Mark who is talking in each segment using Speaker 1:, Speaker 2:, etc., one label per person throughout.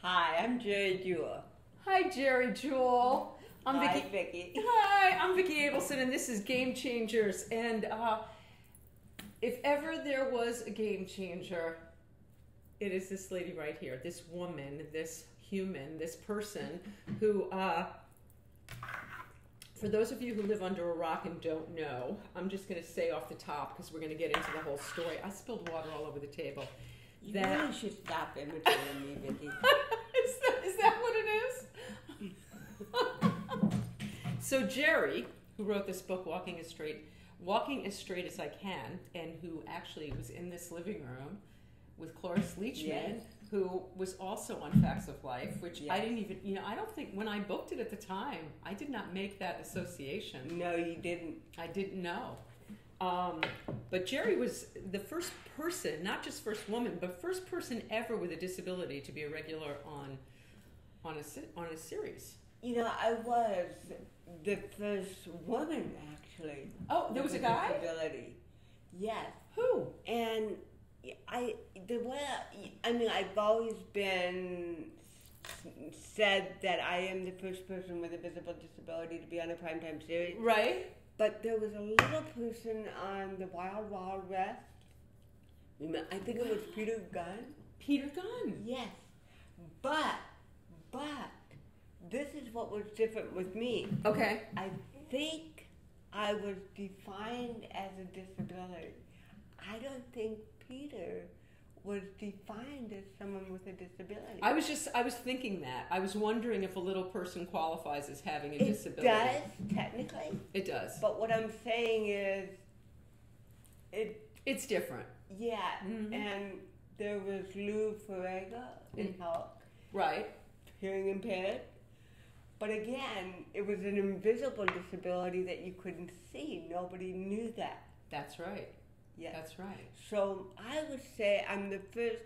Speaker 1: Hi, I'm Geri Jewell.
Speaker 2: Hi, Geri Jewell.
Speaker 1: Hi, Vicki.
Speaker 2: Hi, I'm Vicki Abelson, and this is Game Changers. And if ever there was a game changer, it is this lady right here, this woman, this human, this person who, for those of you who live under a rock and don't know, I'm just going to say off the top, because we're going to get into the whole story. I spilled water all over the table.
Speaker 1: You really should stop imitating me, Vicki.
Speaker 2: Is that what it is? So Geri, who wrote this book, Walking as Straight as I Can, and who actually was in this living room with Cloris Leachman,
Speaker 1: Yes.
Speaker 2: who was also on Facts of Life, which I didn't even, I don't think, when I booked it at the time, I did not make that association.
Speaker 1: No, you didn't.
Speaker 2: I didn't know. But Geri was the first person, not just first woman, but first person ever with a disability to be a regular on a series.
Speaker 1: I was the first woman, actually.
Speaker 2: Oh, there was a guy?
Speaker 1: Disability. Yes.
Speaker 2: Who?
Speaker 1: And I've always been said that I am the first person with a visible disability to be on a primetime series.
Speaker 2: Right.
Speaker 1: But there was a little person on the Wild Wild West. I think it was Peter Gunn.
Speaker 2: Peter Gunn.
Speaker 1: Yes. But this is what was different with me.
Speaker 2: Okay.
Speaker 1: I think I was defined as a disability. I don't think Peter was defined as someone with a disability.
Speaker 2: I was thinking that. I was wondering if a little person qualifies as having a disability.
Speaker 1: It does, technically.
Speaker 2: It does.
Speaker 1: But what I'm saying is,
Speaker 2: it's different.
Speaker 1: Yeah,
Speaker 2: Mm-hmm.
Speaker 1: and there was Lou Ferreira in Hulk.
Speaker 2: Right.
Speaker 1: Hearing impaired. But again, it was an invisible disability that you couldn't see. Nobody knew that.
Speaker 2: That's right.
Speaker 1: Yeah.
Speaker 2: That's right.
Speaker 1: So I would say I'm the first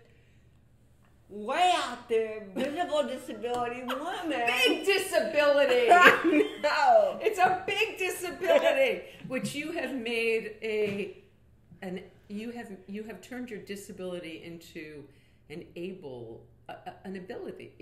Speaker 1: way out there visible disability woman.
Speaker 2: Big disability.
Speaker 1: No.
Speaker 2: It's a big disability, which you have made you have turned your disability into an ability.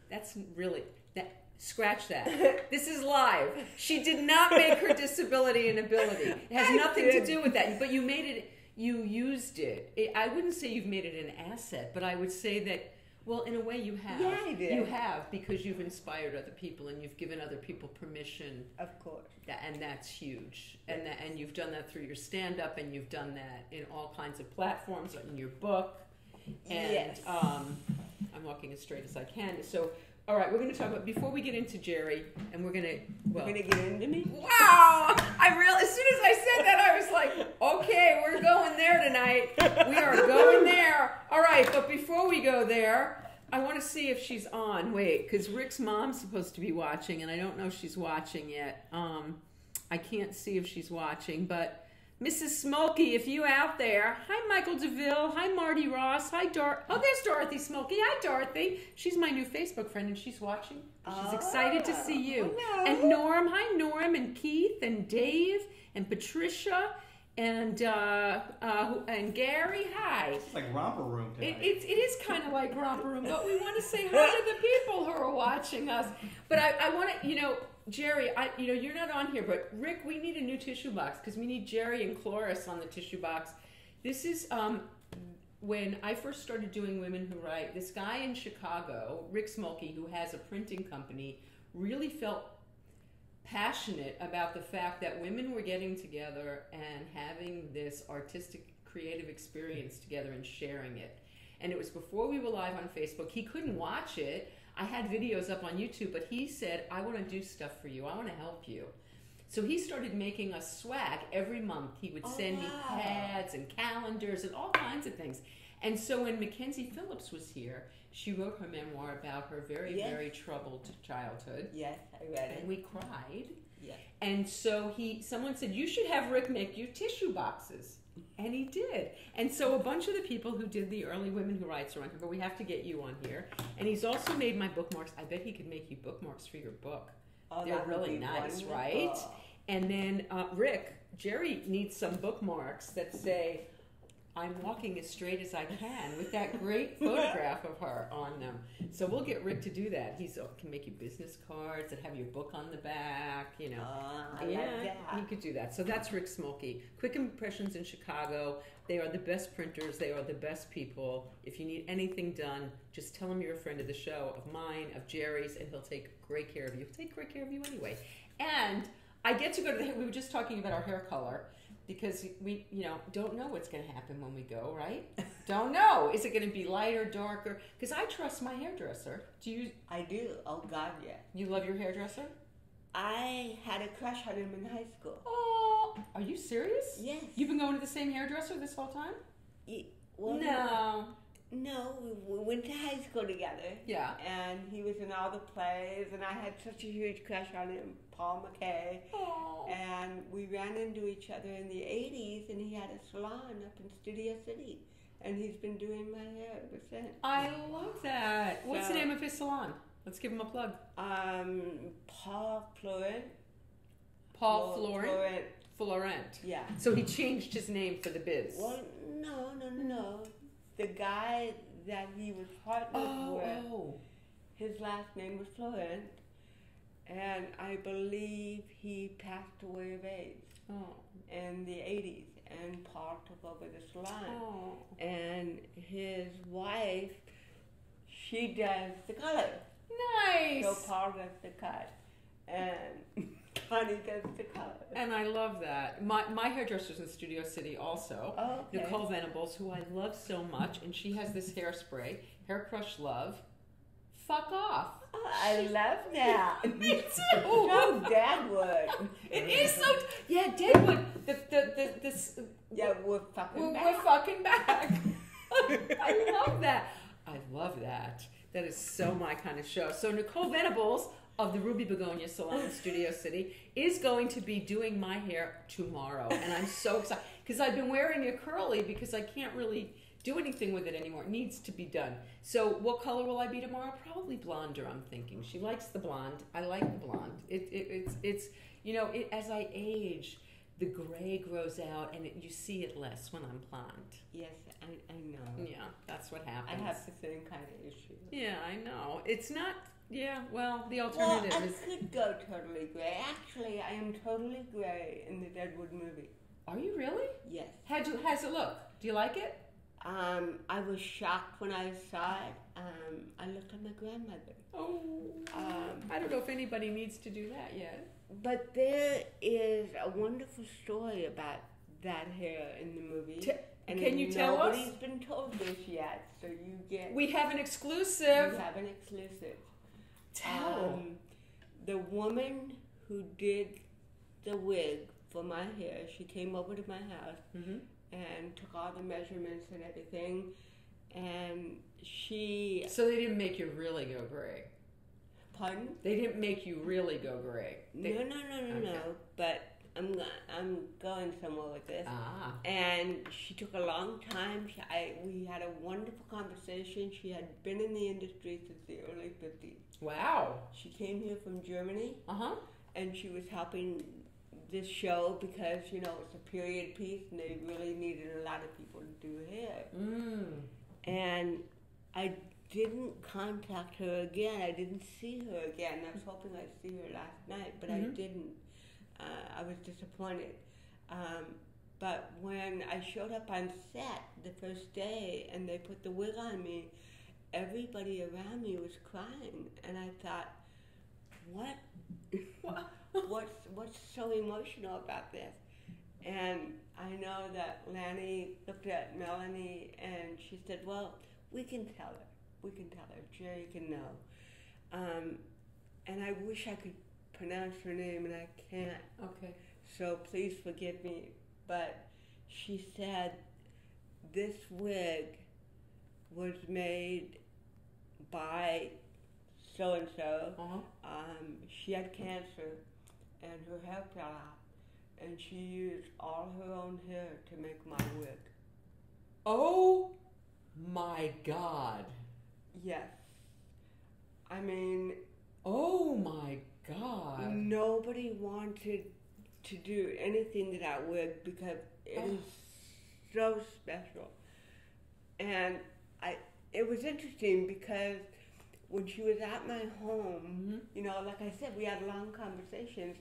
Speaker 2: That's really that. Scratch that. This is live. She did not make her disability an ability. It has nothing to do with that. But you made it. You used it. I wouldn't say you've made it an asset, but I would say that. Well, in a way, you have.
Speaker 1: Yeah, I did.
Speaker 2: You have, because you've inspired other people and you've given other people permission.
Speaker 1: Of course.
Speaker 2: And that's huge. And you've done that through your stand-up, and you've done that in all kinds of platforms, in your book. And
Speaker 1: yes.
Speaker 2: I'm walking as straight as I can. So, all right, we're going to talk about, before we get into Geri, and we're going to
Speaker 1: get into me?
Speaker 2: Wow! As soon as I said that, I was like, okay, we're going there tonight. We are going there. All right, but before we go there, I want to see if she's on. Wait, because Rick's mom's supposed to be watching, and I don't know if she's watching yet. I can't see if she's watching, but Mrs. Smokey, if you out there, hi Michael DeVille, hi Marty Ross, hi there's Dorothy Smokey, hi Dorothy. She's my new Facebook friend and she's watching. She's excited to see you.
Speaker 1: Hello.
Speaker 2: And Norm, hi Norm, and Keith, and Dave, and Patricia, and Gary, hi.
Speaker 3: It's like romper room tonight.
Speaker 2: It is kind of like romper room, but we want to say hi to the people who are watching us. But I want to, Geri, you're not on here, but Rick, we need a new tissue box because we need Geri and Cloris on the tissue box. This is when I first started doing Women Who Write. This guy in Chicago, Rick Smokey, who has a printing company, really felt passionate about the fact that women were getting together and having this artistic, creative experience together and sharing it. And it was before we were live on Facebook. He couldn't watch it. I had videos up on YouTube, but he said, I want to do stuff for you. I want to help you. So he started making us swag every month. He would send me pads and calendars and all kinds of things. And so when Mackenzie Phillips was here, she wrote her memoir about her very, very troubled childhood.
Speaker 1: Yes, I read it.
Speaker 2: And we cried.
Speaker 1: Yes.
Speaker 2: And so someone said, you should have Rick make you tissue boxes. And he did. And so a bunch of the people who did the early Women Who Writes are on here, but we have to get you on here. And he's also made my bookmarks. I bet he could make you bookmarks for your book.
Speaker 1: Oh,
Speaker 2: they're really nice,
Speaker 1: wonderful.
Speaker 2: right? And then Rick, Geri needs some bookmarks that say, I'm walking as straight as I can with that great photograph of her on them. So we'll get Rick to do that. He can make you business cards that have your book on the back, you know.
Speaker 1: I like that.
Speaker 2: He could do that. So that's Rick Smolke. Quick Impressions in Chicago. They are the best printers. They are the best people. If you need anything done, just tell him you're a friend of the show, of mine, of Jerry's, and he'll take great care of you. He'll take great care of you anyway. And I get to go to we were just talking about our hair color. Because we, don't know what's going to happen when we go, right? Don't know. Is it going to be lighter, darker? Because I trust my hairdresser. Do you?
Speaker 1: I do. Oh, God, yeah.
Speaker 2: You love your hairdresser?
Speaker 1: I had a crush on him in high school.
Speaker 2: Oh, are you serious?
Speaker 1: Yes.
Speaker 2: You've been going to the same hairdresser this whole time?
Speaker 1: Well,
Speaker 2: no.
Speaker 1: No, we went to high school together.
Speaker 2: Yeah.
Speaker 1: And he was in all the plays, and I had such a huge crush on him, Paul McKay.
Speaker 2: Oh.
Speaker 1: And we ran into each other in the 80s, and he had a salon up in Studio City. And he's been doing my hair ever since.
Speaker 2: I love that. What's the name of his salon? Let's give him a plug.
Speaker 1: Paul Florent.
Speaker 2: Paul Florent? Florent.
Speaker 1: Yeah.
Speaker 2: So he changed his name for the biz.
Speaker 1: Well, no. The guy that he was partnered with, his last name was Florent, and I believe he passed away of AIDS in the 80s, and Paul took over the salon. And his wife, she does the color.
Speaker 2: Nice!
Speaker 1: So Paul does the cut, and Connie does the color.
Speaker 2: And I love that. My hairdresser's in Studio City also.
Speaker 1: Oh, okay.
Speaker 2: Nicole Venables, who I love so much, and she has this hairspray, Hair Crush Love. Fuck off.
Speaker 1: Oh, I love that.
Speaker 2: Me too.
Speaker 1: So Deadwood.
Speaker 2: It is so. Yeah, Deadwood.
Speaker 1: Yeah, we're fucking back.
Speaker 2: We're fucking back. I love that. I love that. That is so my kind of show. So Nicole Venables of the Ruby Begonia Salon in Studio City is going to be doing my hair tomorrow. And I'm so excited. Because I've been wearing it curly because I can't really do anything with it anymore. It needs to be done. So what color will I be tomorrow? Probably blonder, I'm thinking. She likes the blonde. I like the blonde. It's as I age, the gray grows out and you see it less when I'm blonde.
Speaker 1: Yes, I know.
Speaker 2: Yeah, that's what happens.
Speaker 1: I have the same kind of issue.
Speaker 2: Yeah, I know. It's not... Yeah, well, the alternative
Speaker 1: I
Speaker 2: is...
Speaker 1: could go totally gray. Actually, I am totally gray in the Deadwood movie.
Speaker 2: Are you really?
Speaker 1: Yes.
Speaker 2: How's it look? Do you like it?
Speaker 1: I was shocked when I saw it. I looked like my grandmother.
Speaker 2: Oh. I don't know if anybody needs to do that yet.
Speaker 1: But there is a wonderful story about that hair in the movie.
Speaker 2: Can you tell us?
Speaker 1: Nobody's been told this yet, so you get...
Speaker 2: We have an exclusive.
Speaker 1: We have an exclusive.
Speaker 2: Tell.
Speaker 1: The woman who did the wig for my hair, she came over to my house and took all the measurements and everything, and she...
Speaker 2: So they didn't make you really go gray?
Speaker 1: Pardon?
Speaker 2: They didn't make you really go gray?
Speaker 1: No, but I'm going somewhere with this. And she took a long time. We had a wonderful conversation. She had been in the industry since the early 50s.
Speaker 2: Wow.
Speaker 1: She came here from Germany. And she was helping this show because, it's a period piece and they really needed a lot of people to do hair. And I didn't contact her again. I didn't see her again. I was hoping I'd see her last night, but I didn't. I was disappointed. But when I showed up on set the first day and they put the wig on me, everybody around me was crying. And I thought, what's so emotional about this? And I know that Lanny looked at Melanie and she said, well, we can tell her. Jerry can know. And I wish I could pronounce her name and I can't.
Speaker 2: Okay.
Speaker 1: So please forgive me. But she said this wig was made by so-and-so. She had cancer and her hair fell out. And she used all her own hair to make my wig.
Speaker 2: Oh my God.
Speaker 1: Yes. I mean...
Speaker 2: Oh my God.
Speaker 1: Nobody wanted to do anything to that wig because it is so special. And it was interesting because when she was at my home, you know, like I said, we had long conversations,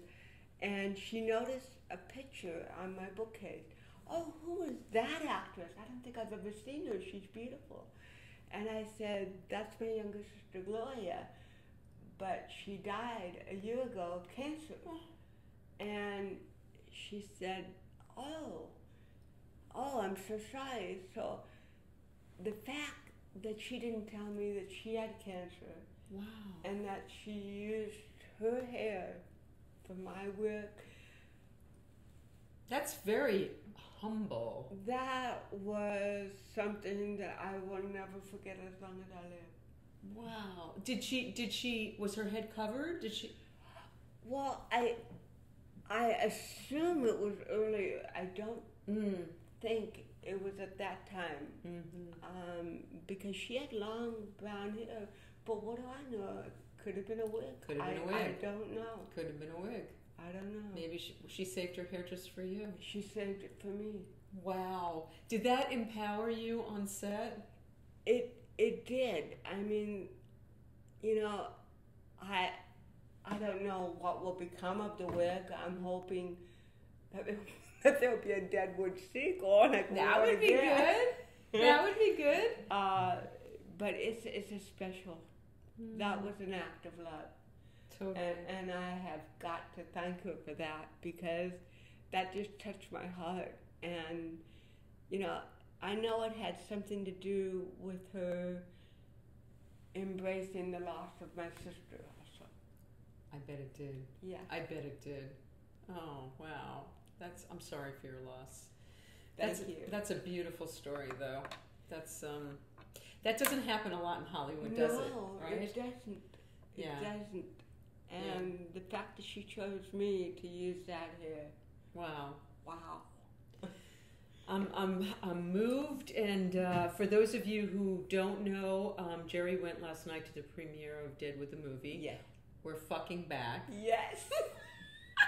Speaker 1: and she noticed a picture on my bookcase. Oh, who is that actress? I don't think I've ever seen her. She's beautiful. And I said, that's my younger sister, Gloria. But she died a year ago of cancer. And she said, oh, I'm so sorry. So the fact that she didn't tell me that she had cancer,
Speaker 2: wow,
Speaker 1: and that she used her hair for my work,
Speaker 2: that's very humble.
Speaker 1: that was something that I will never forget as long as I live.
Speaker 2: Wow. Was her head covered? Did she?
Speaker 1: Well, I assume it was earlier. I don't think it was at that time, because she had long brown hair. But what do I know? It could have been a wig.
Speaker 2: Could have been a wig.
Speaker 1: I don't know.
Speaker 2: Could have been a wig.
Speaker 1: I don't know.
Speaker 2: Maybe she saved her hair just for you.
Speaker 1: She saved it for me.
Speaker 2: Wow. Did that empower you on set?
Speaker 1: It did. I mean, you know, I don't know what will become of the wig. I'm hoping that there'll be a Deadwood sequel. Like
Speaker 2: that would be good. That would be good.
Speaker 1: But it's a special. That was an act of love.
Speaker 2: Totally.
Speaker 1: And I have got to thank her for that, because that just touched my heart. And, you know, I know it had something to do with her embracing the loss of my sister also.
Speaker 2: I bet it did.
Speaker 1: Yeah.
Speaker 2: I bet it did. Oh, wow. I'm sorry for your loss.
Speaker 1: Thank you.
Speaker 2: That's a beautiful story, though. That doesn't happen a lot in Hollywood, does it?
Speaker 1: No,
Speaker 2: right?
Speaker 1: it doesn't. It doesn't. And the fact that she chose me to use that hair.
Speaker 2: Wow.
Speaker 1: Wow.
Speaker 2: I'm moved, and for those of you who don't know, Geri went last night to the premiere of Deadwood The Movie.
Speaker 1: Yeah.
Speaker 2: We're fucking back.
Speaker 1: Yes.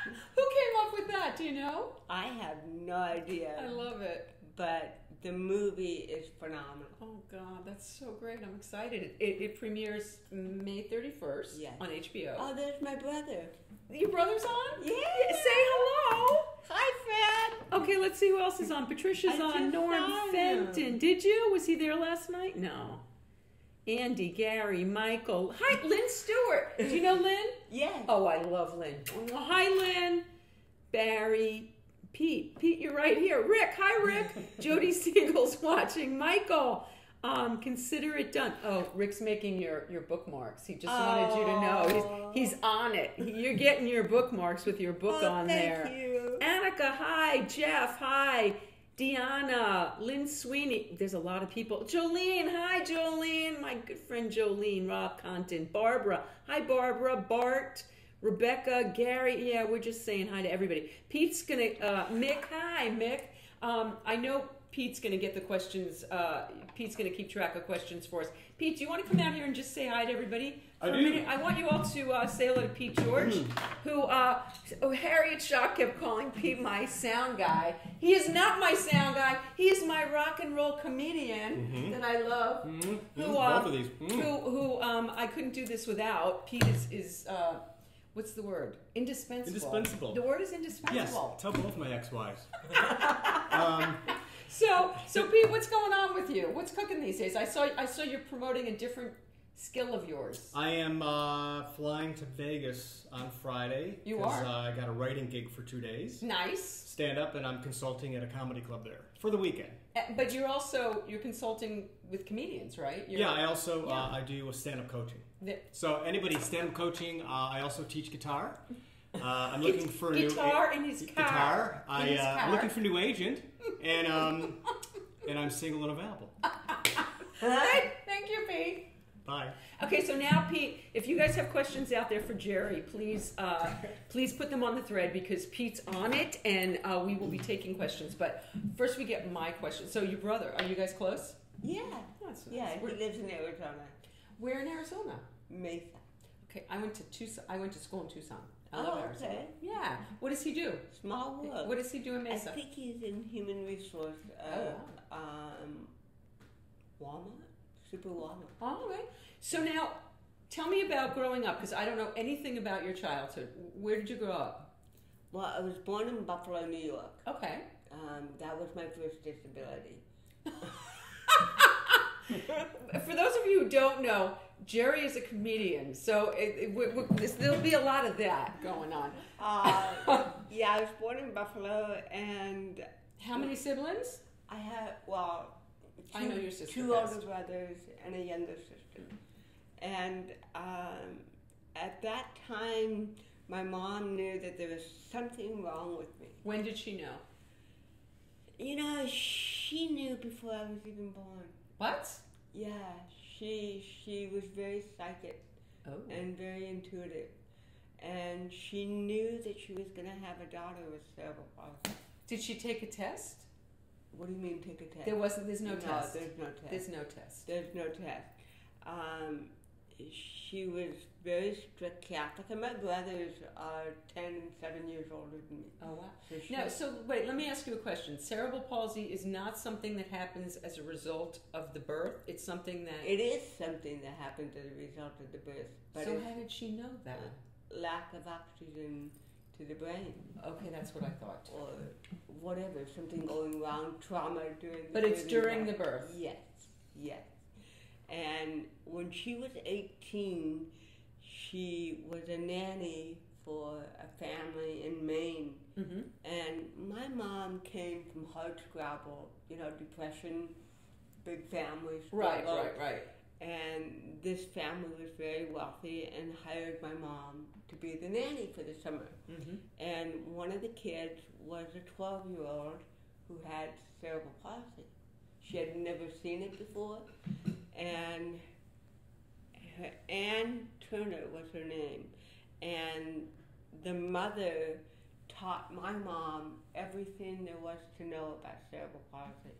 Speaker 2: Who came up with that? Do you know?
Speaker 1: I have no idea.
Speaker 2: I love it.
Speaker 1: But the movie is phenomenal.
Speaker 2: Oh God, that's so great! I'm excited. It premieres May 31st on HBO.
Speaker 1: Oh, there's my brother.
Speaker 2: Your brother's on?
Speaker 1: Yeah.
Speaker 2: Say hello.
Speaker 1: Hi, Fred.
Speaker 2: Okay, let's see who else is on. Patricia's on. Norm Fenton. Did you? Was he there last night? No. Andy, Gary, Michael. Hi, Lynn Stewart. Do you know Lynn?
Speaker 1: Yeah.
Speaker 2: Oh, I love Lynn. Hi, Lynn. Barry. Pete, you're right here. Rick, hi, Rick. Jody Siegel's watching. Michael, consider it done. Oh, Rick's making your bookmarks. He just wanted you to know. He's on it. You're getting your bookmarks with your book on there.
Speaker 1: Thank you.
Speaker 2: Annika, hi. Jeff, hi. Deanna, Lynn Sweeney. There's a lot of people. Jolene, hi, Jolene. My good friend Jolene, Rob Content. Barbara, hi, Barbara. Bart. Rebecca, Gary, yeah, we're just saying hi to everybody. Pete's gonna, Mick, hi, Mick. I know Pete's gonna get the questions, Pete's gonna keep track of questions for us. Pete, do you want to come out here and just say hi to everybody? For a minute? I want you all to say hello to Pete George, who Harriet Shaw kept calling Pete my sound guy. He is not my sound guy. He is my rock and roll comedian that I love.
Speaker 3: Both of these.
Speaker 2: Who I couldn't do this without. Pete is what's the word? Indispensable.
Speaker 3: Indispensable.
Speaker 2: The word is indispensable.
Speaker 3: Yes, tell both my ex-wives.
Speaker 2: So Pete, what's going on with you? What's cooking these days? I saw you're promoting a different skill of yours.
Speaker 3: I am flying to Vegas on Friday.
Speaker 2: You are?
Speaker 3: I got a writing gig for 2 days.
Speaker 2: Nice.
Speaker 3: Stand up, and I'm consulting at a comedy club there for the weekend.
Speaker 2: But you're consulting with comedians, right?
Speaker 3: I also I do stand-up coaching. So anybody stand-up coaching, I also teach guitar. I'm looking for a new
Speaker 2: guitar in his car.
Speaker 3: I'm looking for a new agent, and I'm single and available.
Speaker 2: Thank you, Pete.
Speaker 3: Bye.
Speaker 2: Okay, so now, Pete, if you guys have questions out there for Geri, please put them on the thread, because Pete's on it, and we will be taking questions. But first, we get my question. So, your brother, are you guys close?
Speaker 1: Yeah.
Speaker 2: That's nice.
Speaker 1: Yeah, he lives in Arizona.
Speaker 2: Where in Arizona?
Speaker 1: Mesa.
Speaker 2: Okay, I went to school in Tucson. I love Arizona.
Speaker 1: Okay.
Speaker 2: Yeah. What does he do?
Speaker 1: Small world.
Speaker 2: What does he do in Mesa?
Speaker 1: I think he's in human resource. Walmart? Super Walmart.
Speaker 2: All right. So now, tell me about growing up, because I don't know anything about your childhood. Where did you grow up?
Speaker 1: Well, I was born in Buffalo, New York.
Speaker 2: Okay.
Speaker 1: That was my first disability.
Speaker 2: For those of you who don't know, Geri is a comedian, so there'll be a lot of that going on.
Speaker 1: Yeah, I was born in Buffalo, and...
Speaker 2: How many siblings?
Speaker 1: I have,
Speaker 2: I know your sister
Speaker 1: two
Speaker 2: best.
Speaker 1: older brothers and a younger sister. And at that time, my mom knew that there was something wrong with me.
Speaker 2: When did she know?
Speaker 1: You know, she knew before I was even born.
Speaker 2: What?
Speaker 1: Yeah, she was very psychic and very intuitive. And she knew that she was going to have a daughter with cerebral palsy.
Speaker 2: Did she take a test?
Speaker 1: What do you mean take a test?
Speaker 2: There's no test.
Speaker 1: There's no test.
Speaker 2: There's no test.
Speaker 1: There's no test. She was very strict Catholic, and my brothers are 10 and 7 years older than me.
Speaker 2: Oh, wow.
Speaker 1: So
Speaker 2: wait, let me ask you a question. Cerebral palsy is not something that happens as a result of the birth. It's something that...
Speaker 1: It is something that happens as a result of the birth. But
Speaker 2: so how did she know that?
Speaker 1: Lack of oxygen to the brain.
Speaker 2: Okay, that's what I thought.
Speaker 1: Or whatever, something going wrong, trauma during the birth.
Speaker 2: But it's during the birth?
Speaker 1: Yes, yes. And when she was 18, she was a nanny for a family in Maine. Mm-hmm. And my mom came from hardscrabble, depression, big families.
Speaker 2: Right.
Speaker 1: And this family was very wealthy and hired my mom to be the nanny for the summer. Mm-hmm. And one of the kids was a 12-year-old who had cerebral palsy. She had never seen it before. And Ann Turner was her name. And the mother taught my mom everything there was to know about cerebral palsy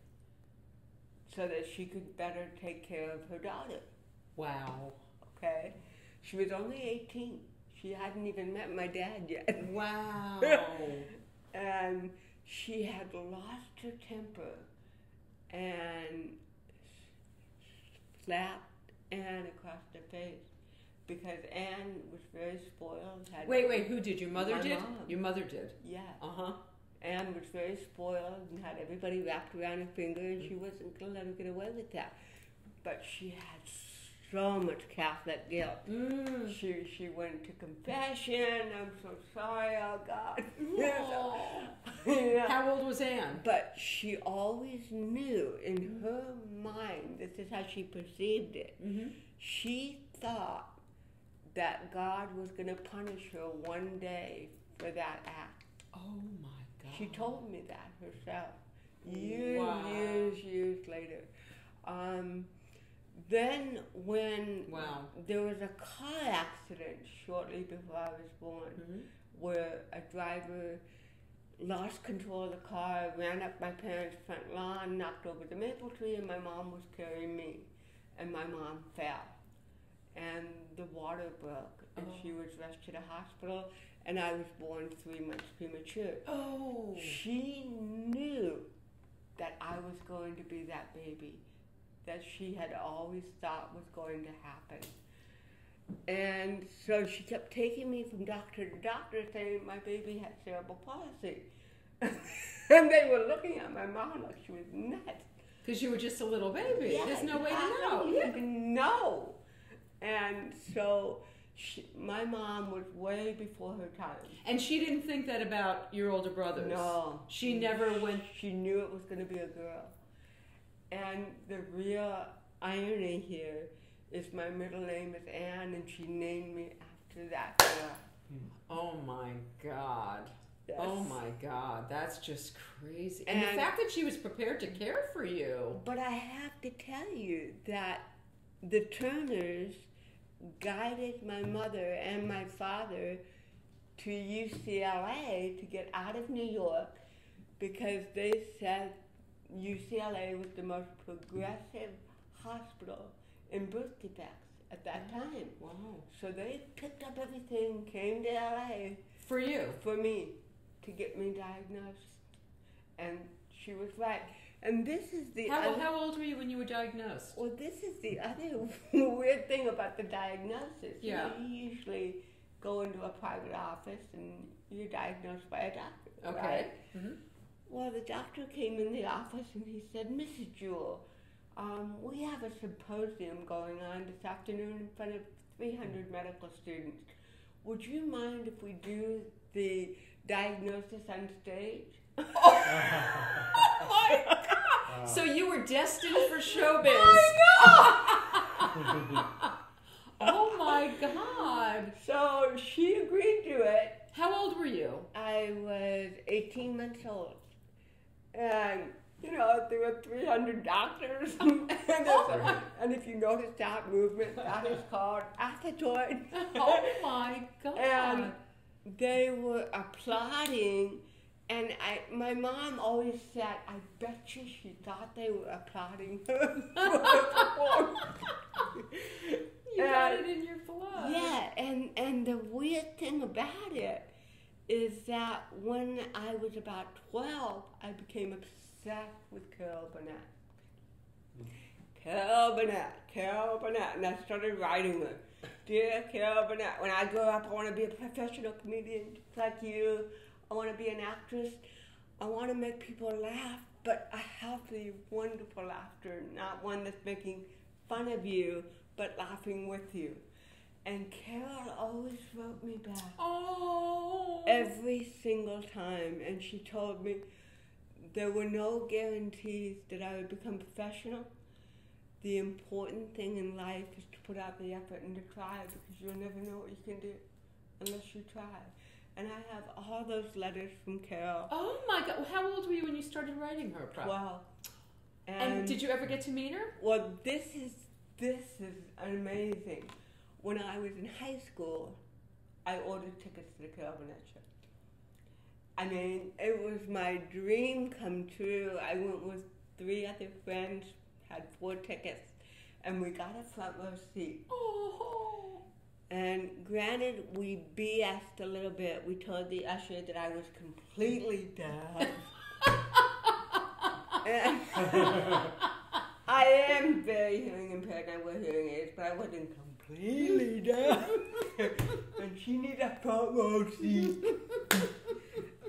Speaker 1: so that she could better take care of her daughter.
Speaker 2: Wow.
Speaker 1: Okay? She was only 18. She hadn't even met my dad yet.
Speaker 2: Wow.
Speaker 1: And she had lost her temper and slapped Anne across the face because Anne was very spoiled.
Speaker 2: Wait, who did? Your mother did?
Speaker 1: Mom.
Speaker 2: Your mother did?
Speaker 1: Yeah.
Speaker 2: Uh-huh.
Speaker 1: Anne was very spoiled and had everybody wrapped around her finger, and she wasn't going to let her get away with that. But she had so much Catholic guilt. Mm. She went to confession. I'm so sorry, oh God. Yeah.
Speaker 2: How old was Anne?
Speaker 1: But she always knew in her mind, this is how she perceived it, she thought that God was going to punish her one day for that act.
Speaker 2: Oh my God.
Speaker 1: She told me that herself. Years later. Then when there was a car accident shortly before I was born, where a driver lost control of the car, ran up my parents' front lawn, knocked over the maple tree, and my mom was carrying me. And my mom fell. And the water broke, and she was rushed to the hospital, and I was born 3 months premature. Oh. She knew that I was going to be that baby that she had always thought was going to happen. And so she kept taking me from doctor to doctor saying my baby had cerebral palsy. And they were looking at my mom like she was nuts.
Speaker 2: Because you were just a little baby.
Speaker 1: Yeah,
Speaker 2: there's no way to know.
Speaker 1: You didn't know. And so my mom was way before her time. And
Speaker 2: she didn't think that about your older brothers?
Speaker 1: No.
Speaker 2: She never went...
Speaker 1: She knew it was going to be a girl. And the real irony here is my middle name is Anne, and she named me after that girl.
Speaker 2: Oh my God.
Speaker 1: Yes.
Speaker 2: Oh my God. That's just crazy. And the fact that she was prepared to care for you.
Speaker 1: But I have to tell you that the Turners guided my mother and my father to UCLA to get out of New York because they said UCLA was the most progressive hospital in birth defects at that time.
Speaker 2: Wow.
Speaker 1: So they picked up everything, came to LA.
Speaker 2: For you?
Speaker 1: For me, to get me diagnosed. And she was right. And this is the
Speaker 2: How old were you when you were diagnosed?
Speaker 1: Well, this is the other weird thing about the diagnosis.
Speaker 2: Yeah.
Speaker 1: You usually go into a private office and you're diagnosed by a doctor.
Speaker 2: Okay.
Speaker 1: Right?
Speaker 2: Mm-hmm.
Speaker 1: Well, the doctor came in the office and he said, Mrs. Jewell, we have a symposium going on this afternoon in front of 300 medical students. Would you mind if we do the diagnosis on stage?
Speaker 2: Oh my God! So you were destined for showbiz.
Speaker 1: I know!
Speaker 2: Oh my God!
Speaker 1: So she agreed to it.
Speaker 2: How old were you?
Speaker 1: I was 18 months old. And, you know, there were 300 doctors. And if you notice that movement, that is called athetoid.
Speaker 2: Oh my God!
Speaker 1: And they were applauding. And my mom always said, I bet you she thought they were applauding her.
Speaker 2: You got it in your blood.
Speaker 1: Yeah, and the weird thing about it is that when I was about 12, I became obsessed with Carol Burnett. Carol Burnett. And I started writing her. Dear Carol Burnett, when I grow up, I want to be a professional comedian just like you. I want to be an actress. I want to make people laugh, but a healthy, wonderful laughter, not one that's making fun of you, but laughing with you. And Carol always wrote me back.
Speaker 2: Oh.
Speaker 1: Every single time. And she told me there were no guarantees that I would become professional. The important thing in life is to put out the effort and to try, because you'll never know what you can do unless you try. And I have all those letters from Carol.
Speaker 2: Oh my God! How old were you when you started writing her?
Speaker 1: Well,
Speaker 2: and did you ever get to meet her?
Speaker 1: Well, this is amazing. When I was in high school, I ordered tickets to the Carol Burnett show. I mean, it was my dream come true. I went with 3 other friends, had 4 tickets, and we got a front row seat.
Speaker 2: Oh.
Speaker 1: And granted, we BS'd a little bit. We told the usher that I was completely deaf. I am very hearing impaired, and I wear hearing aids, but I wasn't completely deaf. And she needed a front row seat.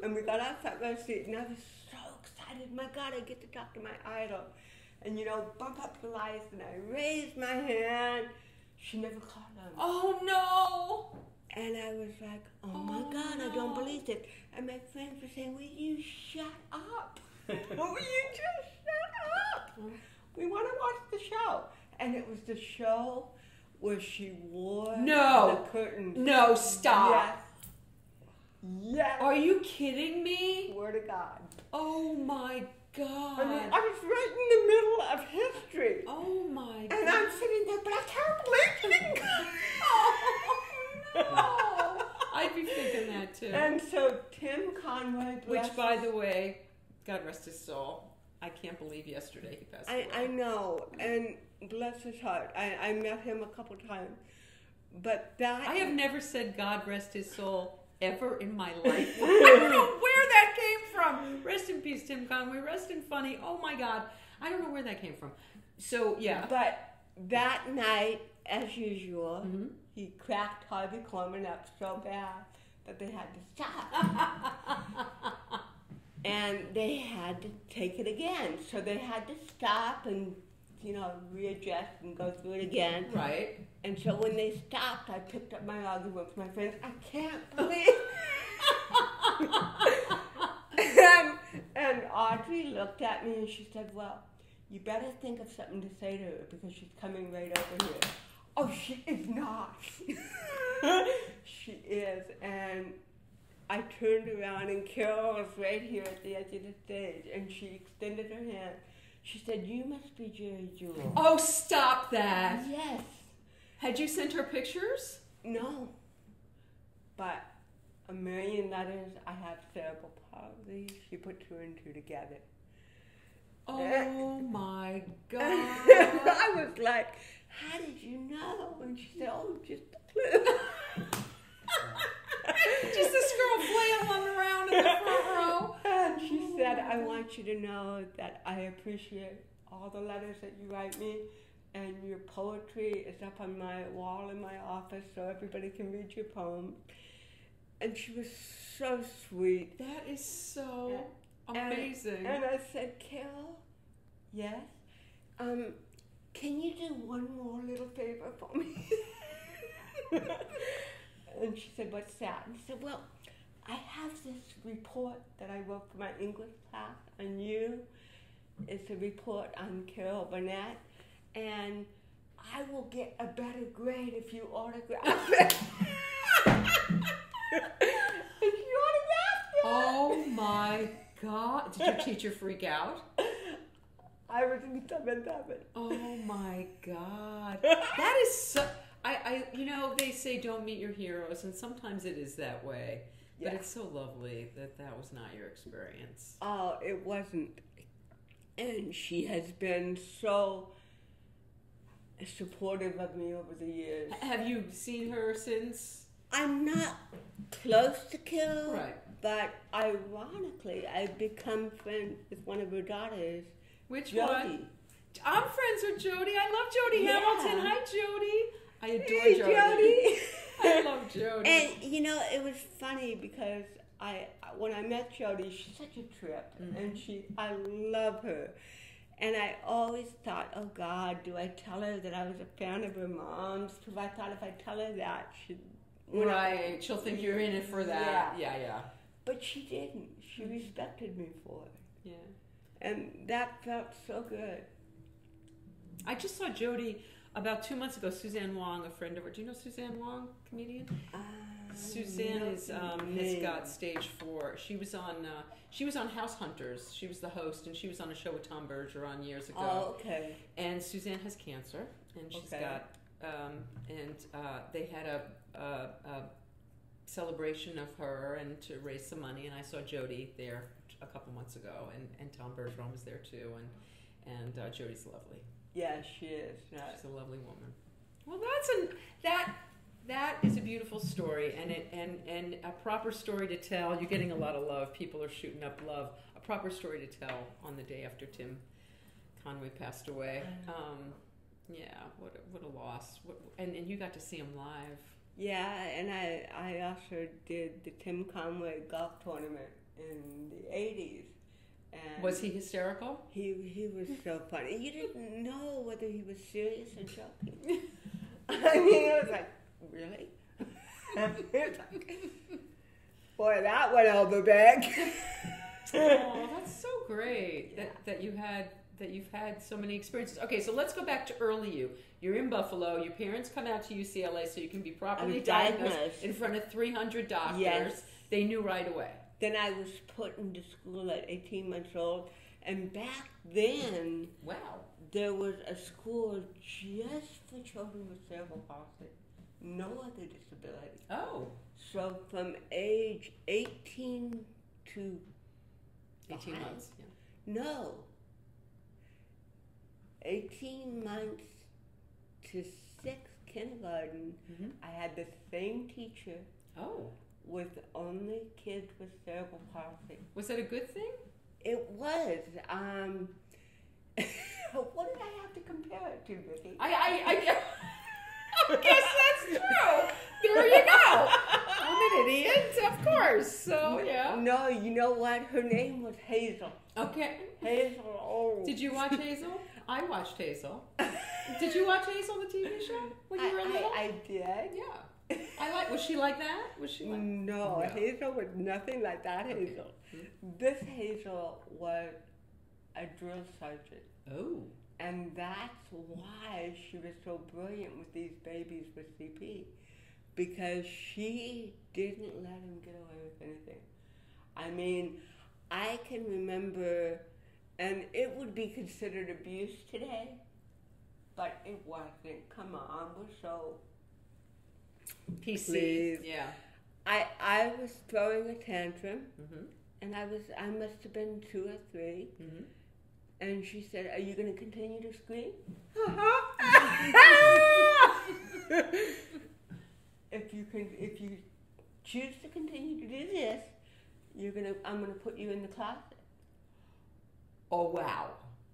Speaker 1: And we got our front row seat, and I was so excited. My God, I get to talk to my idol. And, you know, bump up the lights, and I raised my hand. She never caught on.
Speaker 2: Oh, no.
Speaker 1: And I was like, oh my God, no. I don't believe it. And my friends were saying, will you shut up? Will you just shut up? We want to watch the show. And it was the show where she wore the curtains.
Speaker 2: No, stop.
Speaker 1: Yes. Yes.
Speaker 2: Are you kidding me?
Speaker 1: Swear to God.
Speaker 2: Oh my God.
Speaker 1: I mean, I was right in the middle of history.
Speaker 2: Oh my God.
Speaker 1: And I'm sitting there, but I can't believe she didn't come.
Speaker 2: Oh, no. I'd be thinking that too.
Speaker 1: And so Tim Conway,
Speaker 2: which by the way, God rest his soul, I can't believe yesterday he passed away.
Speaker 1: I know, and bless his heart. I met him a couple times. But that...
Speaker 2: I have never said God rest his soul ever in my life. I don't know where that came from. Rest in peace, Tim Conway. Rest in funny. Oh my God. I don't know where that came from. So, yeah.
Speaker 1: But that night, as usual, he cracked Harvey Korman up so bad that they had to stop. And they had to take it again. So they had to stop and, you know, readjust and go through it again.
Speaker 2: Right.
Speaker 1: And so when they stopped, I picked up my argument with my friends. I can't believe and Audrey looked at me and she said, well, you better think of something to say to her because she's coming right over here. Oh, she is not. She is. And I turned around and Carol was right here at the edge of the stage and she extended her hand. She said, you must be Geri Jewell.
Speaker 2: Oh, stop that.
Speaker 1: Yes.
Speaker 2: Had you sent her pictures?
Speaker 1: No. But a million letters, I have cerebral palsy. She put 2 and 2 together.
Speaker 2: Oh my God.
Speaker 1: I was like, how did you know? And she said, oh, just a clue.
Speaker 2: Just this girl flailing around in the front row.
Speaker 1: And she said, I want you to know that I appreciate all the letters that you write me, and your poetry is up on my wall in my office so everybody can read your poems. And she was so sweet.
Speaker 2: That is so amazing.
Speaker 1: And I said, Carol, yes? Can you do one more little favor for me? And she said, what's that? And I said, well, I have this report that I wrote for my English class on you. It's a report on Carol Burnett, and I will get a better grade if you autograph it. And she autographed it.
Speaker 2: Oh my God. Did your teacher freak out?
Speaker 1: I was in dammit.
Speaker 2: Oh my God. That is so... they say don't meet your heroes, and sometimes it is that way. But it's so lovely that was not your experience.
Speaker 1: Oh, it wasn't. And she has been so supportive of me over the years.
Speaker 2: Have you seen her since?
Speaker 1: I'm not close to Carol,
Speaker 2: right.
Speaker 1: But ironically, I've become friends with one of her daughters.
Speaker 2: Which
Speaker 1: Jody.
Speaker 2: one? I'm friends with Jody. I love Jody Hamilton. Hi, Jody. I adore
Speaker 1: Jody.
Speaker 2: I love Jody.
Speaker 1: And, it was funny because when I met Jody, she's such a trip, and I love her. And I always thought, oh God, do I tell her that I was a fan of her mom's? Because I thought if I tell her that,
Speaker 2: she'll think you're in it for that. Yeah.
Speaker 1: But she didn't. She respected me for it.
Speaker 2: Yeah.
Speaker 1: And that felt so good.
Speaker 2: I just saw Jody about 2 months ago. Suzanne Wong, a friend of her. Do you know Suzanne Wong, comedian? Suzanne has got stage 4. She was on House Hunters. She was the host, and she was on a show with Tom Bergeron years ago.
Speaker 1: Oh, okay.
Speaker 2: And Suzanne has cancer, and she's got they had a celebration of her and to raise some money. And I saw Jody there a couple months ago, and Tom Bergeron was there too, and Jody's lovely.
Speaker 1: Yeah, she is.
Speaker 2: She's a lovely woman. Well, that is a beautiful story, and a proper story to tell. You're getting a lot of love. People are shooting up love. A proper story to tell on the day after Tim Conway passed away. What a loss. And you got to see him live. Yeah,
Speaker 1: and I also did the Tim Conway golf tournament in the 80s. And
Speaker 2: was he hysterical?
Speaker 1: He was so funny. You didn't know whether he was serious or joking. I mean, it was like, really? Boy, that went over big.
Speaker 2: Oh, that's so great that you've had so many experiences. Okay, so let's go back to early you. You're in Buffalo. Your parents come out to UCLA so you can be properly diagnosed in front of 300 doctors.
Speaker 1: Yes.
Speaker 2: They knew right away.
Speaker 1: Then I was put into school at 18 months old, and back then, there was a school just for children with cerebral palsy, no other disability.
Speaker 2: Oh.
Speaker 1: So from age 18 to
Speaker 2: 18 months,
Speaker 1: No. 18 months to 6th kindergarten, I had the same teacher.
Speaker 2: Oh.
Speaker 1: With only kids with cerebral palsy.
Speaker 2: Was that a good thing?
Speaker 1: It was. What did I have to compare it to, Vicki?
Speaker 2: I guess that's true. There you go. I'm an idiot, of course. So, yeah.
Speaker 1: No, you know what? Her name was Hazel.
Speaker 2: Okay.
Speaker 1: Hazel. Oh.
Speaker 2: Did you watch Hazel? I watched Hazel. Did you watch Hazel, the TV show, when you were little?
Speaker 1: I did.
Speaker 2: Yeah. Was she like that? Was she like...
Speaker 1: No, Hazel was nothing like that Hazel. Okay. This Hazel was a drill sergeant.
Speaker 2: Oh.
Speaker 1: And that's why she was so brilliant with these babies with CP. Because she didn't let him get away with anything. I mean, I can remember, and it would be considered abuse today, but it wasn't. Come on, we're so...
Speaker 2: PC.
Speaker 1: Please.
Speaker 2: Yeah.
Speaker 1: I was throwing a tantrum, and I must have been 2 or 3, and she said, "Are you going to continue to scream?" if you choose to continue to do this, I'm gonna put you in the closet.
Speaker 2: Oh wow.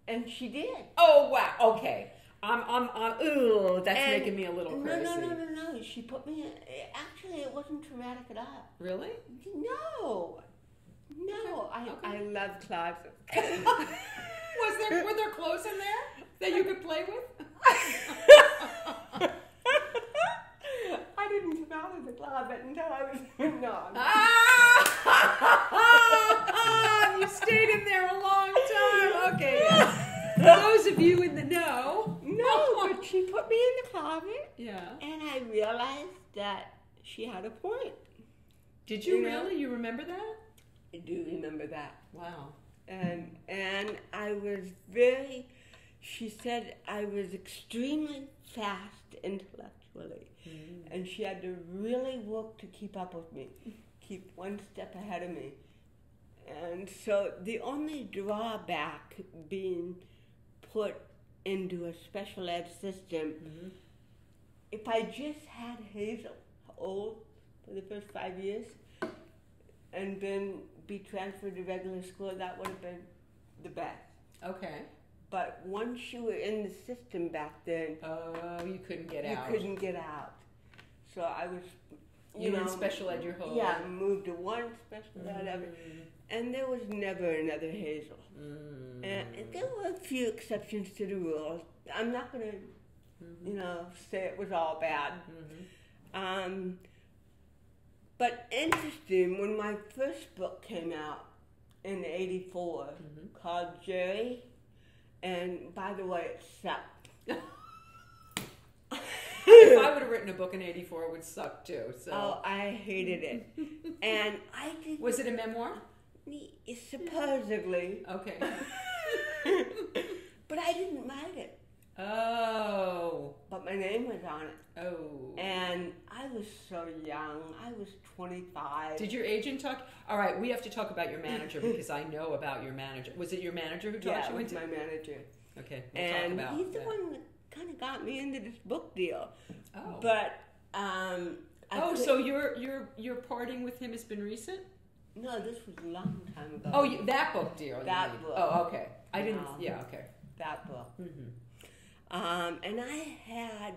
Speaker 1: And she did.
Speaker 2: Oh wow. Okay. Ooh, that's making me a little crazy.
Speaker 1: No. She put me in. Actually, it wasn't traumatic at all.
Speaker 2: Really?
Speaker 1: No. I love closets.
Speaker 2: Were there clothes in there that you could play with?
Speaker 1: I didn't come out of the closet until I was
Speaker 2: You stayed in there a long time. Okay. Yeah. For those of you in the know.
Speaker 1: No, but she put me in the closet.
Speaker 2: Yeah.
Speaker 1: And I realized that she had a point.
Speaker 2: Did you really? You remember that?
Speaker 1: I do remember that.
Speaker 2: Wow.
Speaker 1: And she said I was extremely fast intellectually. Mm. And she had to really work to keep up with me, keep one step ahead of me. And so the only drawback being put into a special ed system, if I just had Hazel old for the first 5 years and then be transferred to regular school, that would have been the best.
Speaker 2: Okay.
Speaker 1: But once you were in the system back then,
Speaker 2: you couldn't get out.
Speaker 1: You couldn't get out. So I was,
Speaker 2: you were in special ed your whole
Speaker 1: life. Yeah, moved to one special ed, and there was never another Hazel. And there were a few exceptions to the rule. I'm not going to, say it was all bad. But interesting, when my first book came out in '84, called Geri, and by the way, it sucked.
Speaker 2: If I would have written a book in '84, it would suck too. So.
Speaker 1: Oh, I hated it. And I did.
Speaker 2: Was it a memoir?
Speaker 1: Supposedly.
Speaker 2: Okay.
Speaker 1: But I didn't write it.
Speaker 2: Oh.
Speaker 1: But my name was on it.
Speaker 2: Oh.
Speaker 1: And I was so young. I was 25.
Speaker 2: Did your agent talk? All right, we have to talk about your manager because I know about your manager. Was it your manager who taught you?
Speaker 1: Yeah, it was my manager.
Speaker 2: Okay, we'll talk about
Speaker 1: he's the one that kind of got me into this book deal.
Speaker 2: Oh.
Speaker 1: But
Speaker 2: so your parting with him has been recent?
Speaker 1: No, this was a long time ago.
Speaker 2: Oh, that book deal.
Speaker 1: That book.
Speaker 2: Oh, okay. I didn't. Yeah, okay.
Speaker 1: That book. And I had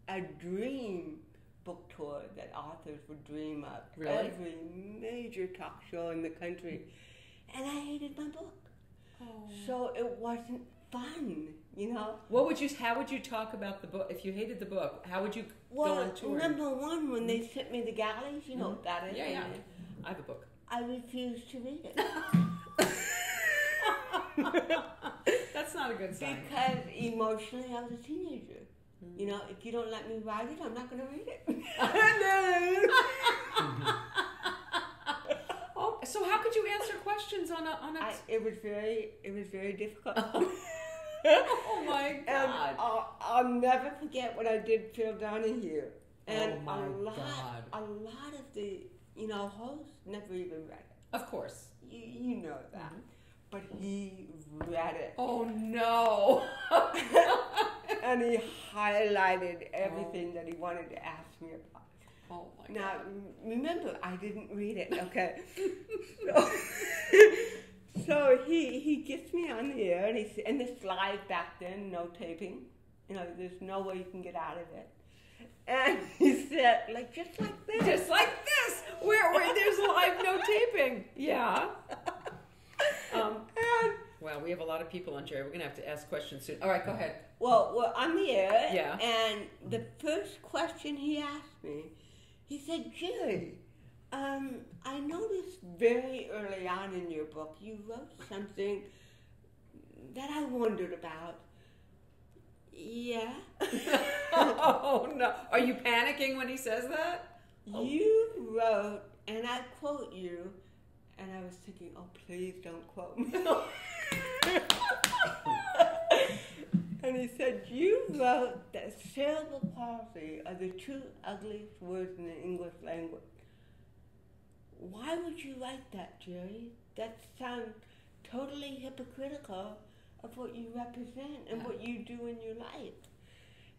Speaker 1: a dream book tour that authors would dream of.
Speaker 2: Really?
Speaker 1: Every major talk show in the country. And I hated my book. Oh. So it wasn't fun,
Speaker 2: How would you talk about the book? If you hated the book, how would you go on tour?
Speaker 1: Number one, when they sent me the galleys, you know what that is?
Speaker 2: Yeah. I have a book.
Speaker 1: I refused to read it.
Speaker 2: That's not a good sign.
Speaker 1: Because emotionally, I was a teenager. If you don't let me write it, I'm not going to read it.
Speaker 2: Oh, so how could you answer questions on a?
Speaker 1: It was very difficult.
Speaker 2: Oh my God!
Speaker 1: And I'll never forget when I did Phil Donahue, and
Speaker 2: a lot
Speaker 1: of the hosts never even read it.
Speaker 2: Of course,
Speaker 1: you know that. But he read it.
Speaker 2: Oh no!
Speaker 1: And he highlighted everything that he wanted to ask me about.
Speaker 2: Oh my God!
Speaker 1: Now remember, I didn't read it. Okay. So he gets me on the air, and this live back then, no taping. There's no way you can get out of it. And he said, just like this.
Speaker 2: Just like this, where there's live no taping. Yeah. Well, we have a lot of people on, Geri. We're going to have to ask questions soon. All right, go ahead.
Speaker 1: Well, we're on the air.
Speaker 2: Yeah.
Speaker 1: And the first question he asked me, he said, Geri, I noticed very early on in your book, you wrote something that I wondered about. Yeah.
Speaker 2: Oh, no. Are you panicking when he says that?
Speaker 1: You wrote, and I quote you, and I was thinking, oh, please don't quote me. And he said, you wrote that cerebral palsy are the two ugliest words in the English language. Why would you write that, Geri? That sounds totally hypocritical of what you represent and what you do in your life.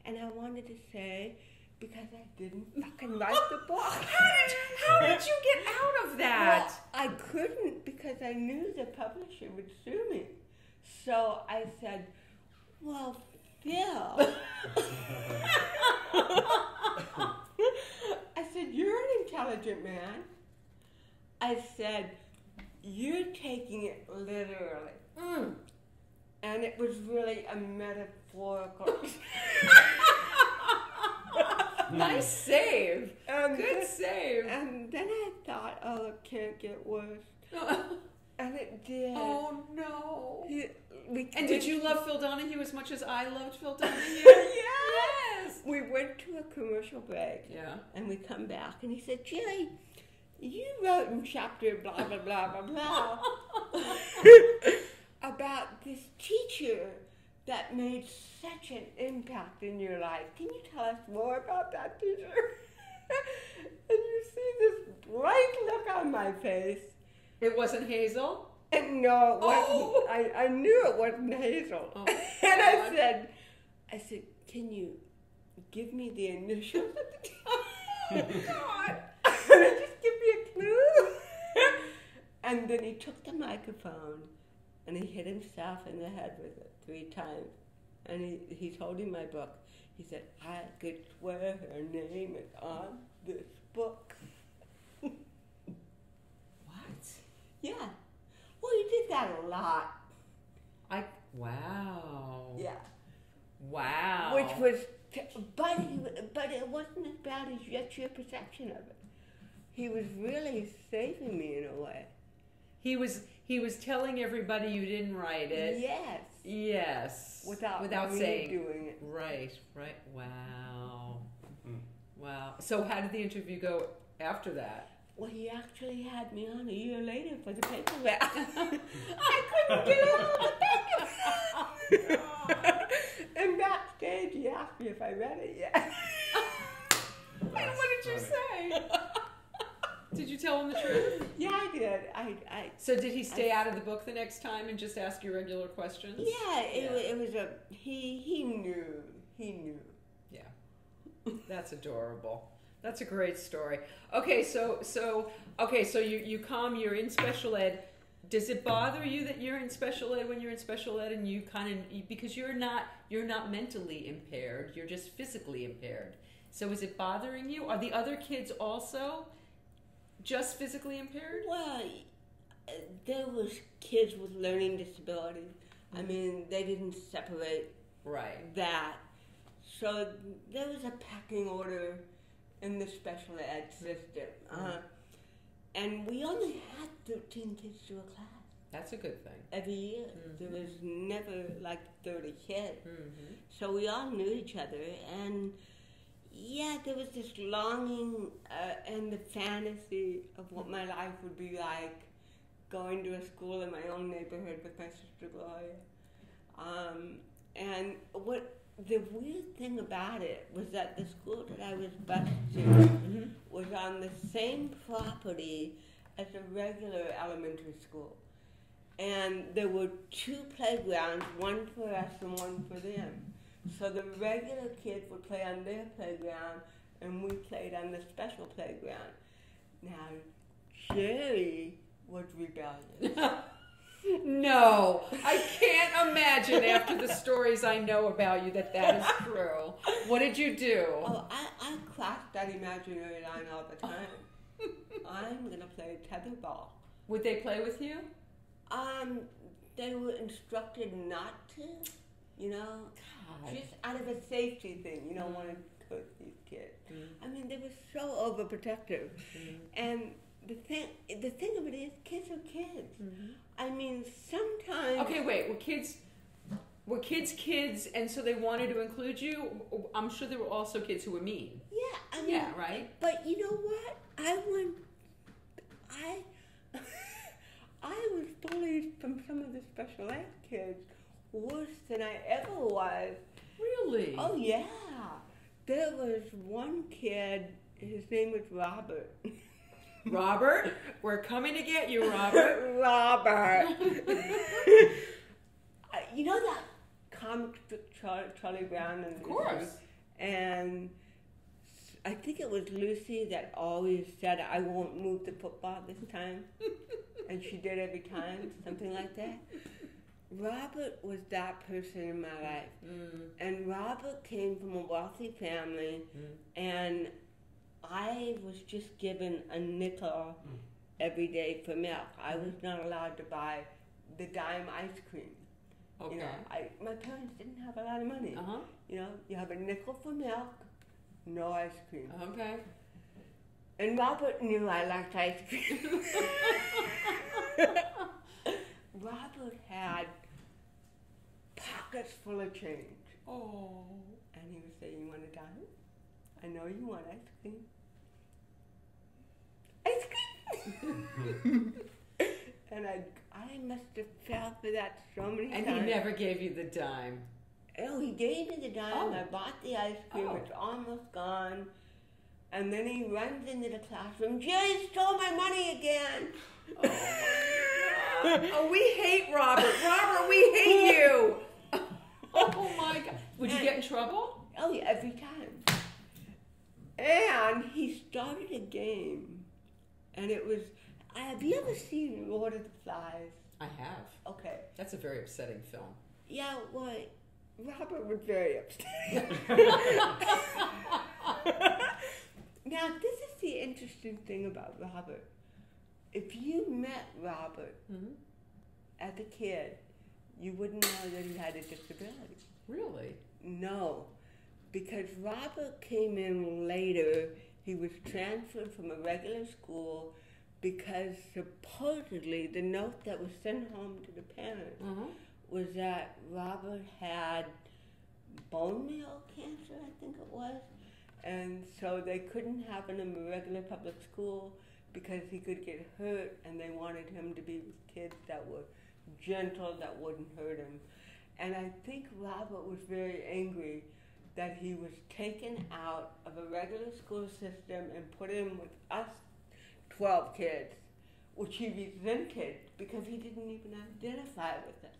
Speaker 1: And I wanted to say, because I didn't fucking write the book.
Speaker 2: How did you get out of that?
Speaker 1: Well, I couldn't because I knew the publisher would sue me. So I said, well, Phil. I said, you're an intelligent man. I said, you're taking it literally. And it was really a metaphorical.
Speaker 2: Nice save. Good save.
Speaker 1: And then I thought, oh, it can't get worse. And it did.
Speaker 2: Oh, no.
Speaker 1: And
Speaker 2: did you love Phil Donahue as much as I loved Phil Donahue?
Speaker 1: Yes. We went to a commercial break.
Speaker 2: Yeah.
Speaker 1: And we come back, and he said, Geri, you wrote in chapter blah, blah, blah, blah, blah, about this teacher that made such an impact in your life. Can you tell us more about that teacher? And you see this bright look on my face.
Speaker 2: It wasn't Hazel?
Speaker 1: And no, it wasn't. I knew it wasn't Hazel.
Speaker 2: Oh,
Speaker 1: and I said, can you give me the initials of the teacher? God. Just give me a clue. And then he took the microphone and he hit himself in the head with it 3 times. And he's holding my book. He said, I could swear her name is on this book.
Speaker 2: What?
Speaker 1: Yeah. Well, he did that a lot.
Speaker 2: Wow.
Speaker 1: Yeah.
Speaker 2: Wow.
Speaker 1: Which was, but it wasn't as bad as yet your perception of it. He was really saving me in a way.
Speaker 2: He was telling everybody you didn't write it.
Speaker 1: Yes.
Speaker 2: Yes.
Speaker 1: Without
Speaker 2: saying
Speaker 1: doing it.
Speaker 2: Right. Wow. Wow. So how did the interview go after that?
Speaker 1: Well, he actually had me on a year later for the paperback. I couldn't get all the paperback. And backstage, he asked me if I read it yet.
Speaker 2: And what did you say? Did you tell him the truth?
Speaker 1: Yeah, I did.
Speaker 2: So did he stay out of the book the next time and just ask you regular questions?
Speaker 1: Yeah, it was he knew. He knew.
Speaker 2: Yeah. That's adorable. That's a great story. Okay, so you come, you're in special ed. Does it bother you that you're in special ed when you're in special ed and you because you're not mentally impaired, you're just physically impaired. So is it bothering you? Are the other kids also just physically impaired?
Speaker 1: Well, there was kids with learning disabilities. I mean, they didn't separate that. So there was a pecking order in the special ed system. And we only had 13 kids to a class.
Speaker 2: That's a good thing.
Speaker 1: Every year. There was never like 30 kids. So we all knew each other. And yeah, there was this longing and the fantasy of what my life would be like going to a school in my own neighborhood with my sister Gloria. And what the weird thing about it was that the school that I was bused to was on the same property as a regular elementary school. And there were 2 playgrounds, one for us and one for them. So the regular kids would play on their playground and we played on the special playground. Now, Geri was rebellious.
Speaker 2: No, I can't imagine after the stories I know about you that is true. What did you do?
Speaker 1: Oh, I crossed that imaginary line all the time. I'm going to play tetherball.
Speaker 2: Would they play with you?
Speaker 1: They were instructed not to, you know, just out of a safety thing. You don't want to hurt these kids. I mean, they were so overprotective. And the thing of it is, kids are kids. I mean, sometimes...
Speaker 2: Okay, wait, were kids, and so they wanted to include you? I'm sure there were also kids who were mean.
Speaker 1: Yeah, I mean...
Speaker 2: Yeah, right?
Speaker 1: But you know what? I was bullied from some of the special ed kids worse than I ever was.
Speaker 2: Really?
Speaker 1: Oh, yeah. There was one kid, his name was Robert.
Speaker 2: Robert? We're coming to get you, Robert.
Speaker 1: Robert. You know that comic strip Charlie Brown? And
Speaker 2: of course.
Speaker 1: And I think it was Lucy that always said, I won't move the football this time. And she did every time, something like that. Robert was that person in my life. And Robert came from a wealthy family, and I was just given a nickel every day for milk. I was not allowed to buy the dime ice cream.
Speaker 2: Okay.
Speaker 1: You know, my parents didn't have a lot of money. You know, you have a nickel for milk, no ice cream.
Speaker 2: Okay.
Speaker 1: And Robert knew I liked ice cream. Robert had pockets full of change.
Speaker 2: Oh.
Speaker 1: And he would say, you want a dime? I know you want ice cream. Ice cream! And I must have fell for that so many times.
Speaker 2: And he never gave you the dime.
Speaker 1: Oh, he gave me the dime. I bought the ice cream. It's almost gone. And then he runs into the classroom. Jerry stole my money again.
Speaker 2: Oh, my God. Oh, we hate Robert. Robert, we hate you. Oh, my God. Would you get in trouble?
Speaker 1: Oh, yeah, every time. And he started a game. And it was... Have you ever seen Lord of the Flies?
Speaker 2: I have.
Speaker 1: Okay.
Speaker 2: That's a very upsetting film.
Speaker 1: Yeah, well, Robert was very upset. Now, this is the interesting thing about Robert. If you met Robert as a kid, you wouldn't know that he had a disability.
Speaker 2: Really?
Speaker 1: No, because Robert came in later. He was transferred from a regular school because supposedly the note that was sent home to the parents was that Robert had bone marrow cancer, I think it was. And so they couldn't have him in a regular public school because he could get hurt, and they wanted him to be with kids that were gentle, that wouldn't hurt him. And I think Robert was very angry that he was taken out of a regular school system and put in with us 12 kids, which he resented because he didn't even identify with us.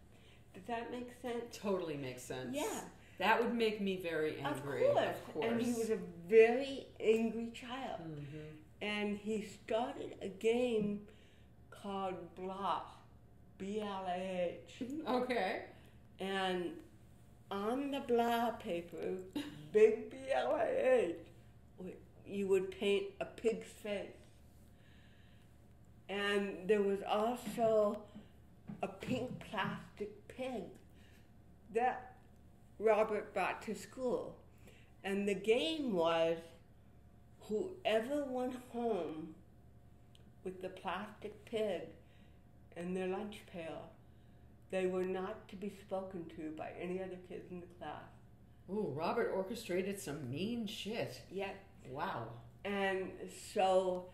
Speaker 1: Does that make sense?
Speaker 2: Totally makes sense.
Speaker 1: Yeah.
Speaker 2: That would make me very angry.
Speaker 1: Of course. And he was a very angry child. And he started a game called Blah, B-L-A-H.
Speaker 2: Okay.
Speaker 1: And on the Blah paper, big B-L-A-H, you would paint a pig's face. And there was also a pink plastic pig that Robert brought to school. And the game was whoever went home with the plastic pig in their lunch pail, they were not to be spoken to by any other kids in the class.
Speaker 2: Ooh, Robert orchestrated some mean shit.
Speaker 1: Yeah.
Speaker 2: Wow.
Speaker 1: And so,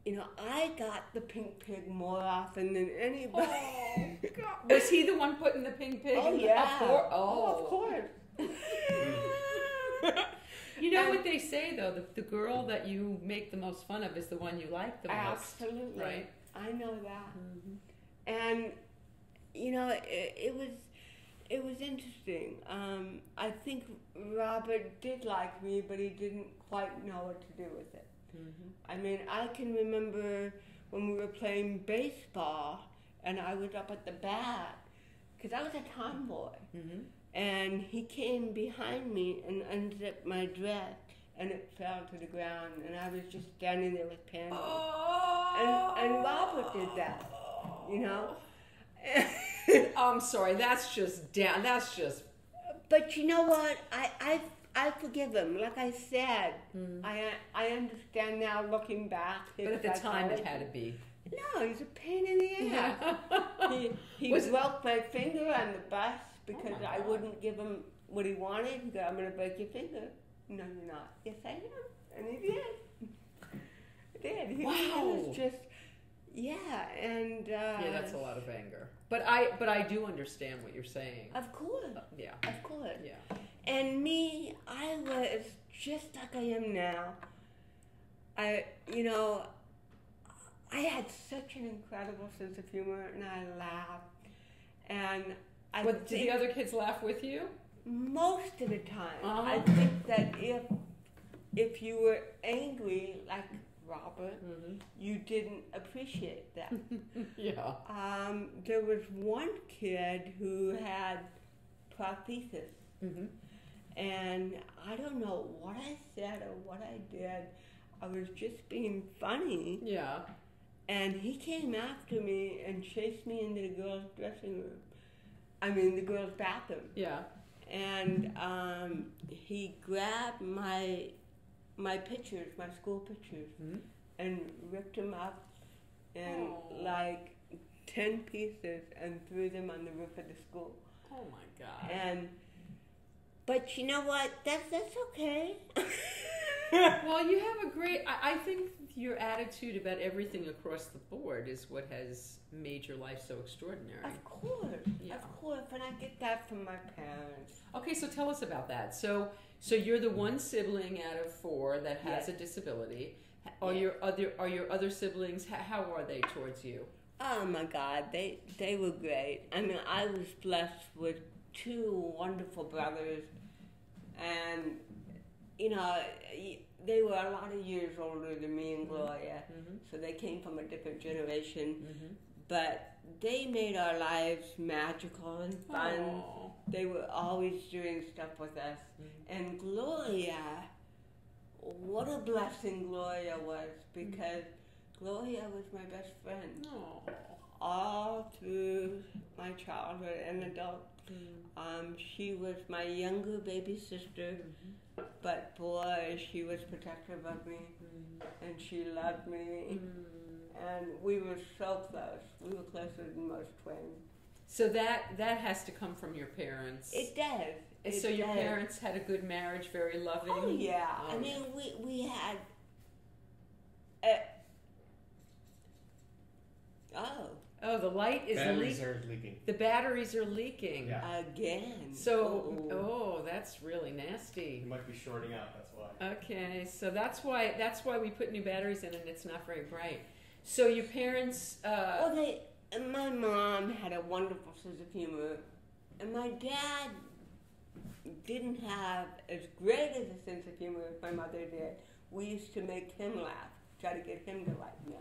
Speaker 1: you know, I got the pink pig more often than anybody.
Speaker 2: Oh, God. Was he the one putting the pink pig in
Speaker 1: yeah.
Speaker 2: Of
Speaker 1: course.
Speaker 2: You know what they say, though? The girl that you make the most fun of is the one you like the most.
Speaker 1: Absolutely.
Speaker 2: Right?
Speaker 1: I know that. And, you know, it was interesting. I think Robert did like me, but he didn't quite know what to do with it. I mean, I can remember when we were playing baseball, and I was up at the bat, because I was a tomboy. And he came behind me and unzipped my dress, and it fell to the ground, and I was just standing there with panic. And Robert did that, you know?
Speaker 2: I'm sorry, that's just down. That's just.
Speaker 1: But you know what? I forgive him. Like I said, I understand now looking back.
Speaker 2: But at the time, it had to be.
Speaker 1: No, he's a pain in the ass. He broke my finger on the bus because I wouldn't give him what he wanted. He said, I'm going to break your finger. No, you're not. Yes, I am. And he did. He did. He was just, and...
Speaker 2: yeah, that's a lot of anger. But I do understand what you're saying.
Speaker 1: Of course.
Speaker 2: Yeah.
Speaker 1: Of course.
Speaker 2: Yeah.
Speaker 1: And me, I was just like I am now. I had such an incredible sense of humor, and I laughed. And
Speaker 2: did the other kids laugh with you?
Speaker 1: Most of the time. I think that if you were angry, like Robert, you didn't appreciate that.
Speaker 2: Yeah.
Speaker 1: There was one kid who had prosthesis. And I don't know what I said or what I did. I was just being funny.
Speaker 2: Yeah.
Speaker 1: And he came after me and chased me into the girls' dressing room. I mean, the girls' bathroom.
Speaker 2: Yeah.
Speaker 1: And he grabbed my pictures, my school pictures, and ripped them up in like 10 pieces and threw them on the roof of the school.
Speaker 2: Oh my God.
Speaker 1: But you know what? That's okay.
Speaker 2: Well, you have a great. I think your attitude about everything across the board is what has made your life so extraordinary.
Speaker 1: Of course, of course, and I get that from my parents.
Speaker 2: Okay, so tell us about that. So you're the one sibling out of 4 that has a disability. Are your other siblings? How are they towards you?
Speaker 1: Oh my God, they were great. I mean, I was blessed with 2 wonderful brothers, and you know, they were a lot of years older than me and Gloria, so they came from a different generation. But they made our lives magical and fun. Aww. They were always doing stuff with us. And Gloria, what a blessing Gloria was, because Gloria was my best friend.
Speaker 2: Aww.
Speaker 1: All through my childhood and adult. She was my younger baby sister, but boy, she was protective of me, and she loved me, and we were so close. We were closer than most twins.
Speaker 2: So that has to come from your parents.
Speaker 1: It does.
Speaker 2: So your parents had a good marriage, very loving?
Speaker 1: Oh, yeah. I mean, we had...
Speaker 2: Oh, the light is
Speaker 3: leaking.
Speaker 2: The batteries are leaking.
Speaker 3: Yeah.
Speaker 1: Again.
Speaker 2: So, that's really nasty.
Speaker 3: You might be shorting out, that's why.
Speaker 2: Okay, so that's why we put new batteries in and it's not very bright. So your parents...
Speaker 1: my mom had a wonderful sense of humor, and my dad didn't have as great as a sense of humor as my mother did. We used to make him laugh. Try to get him to like me.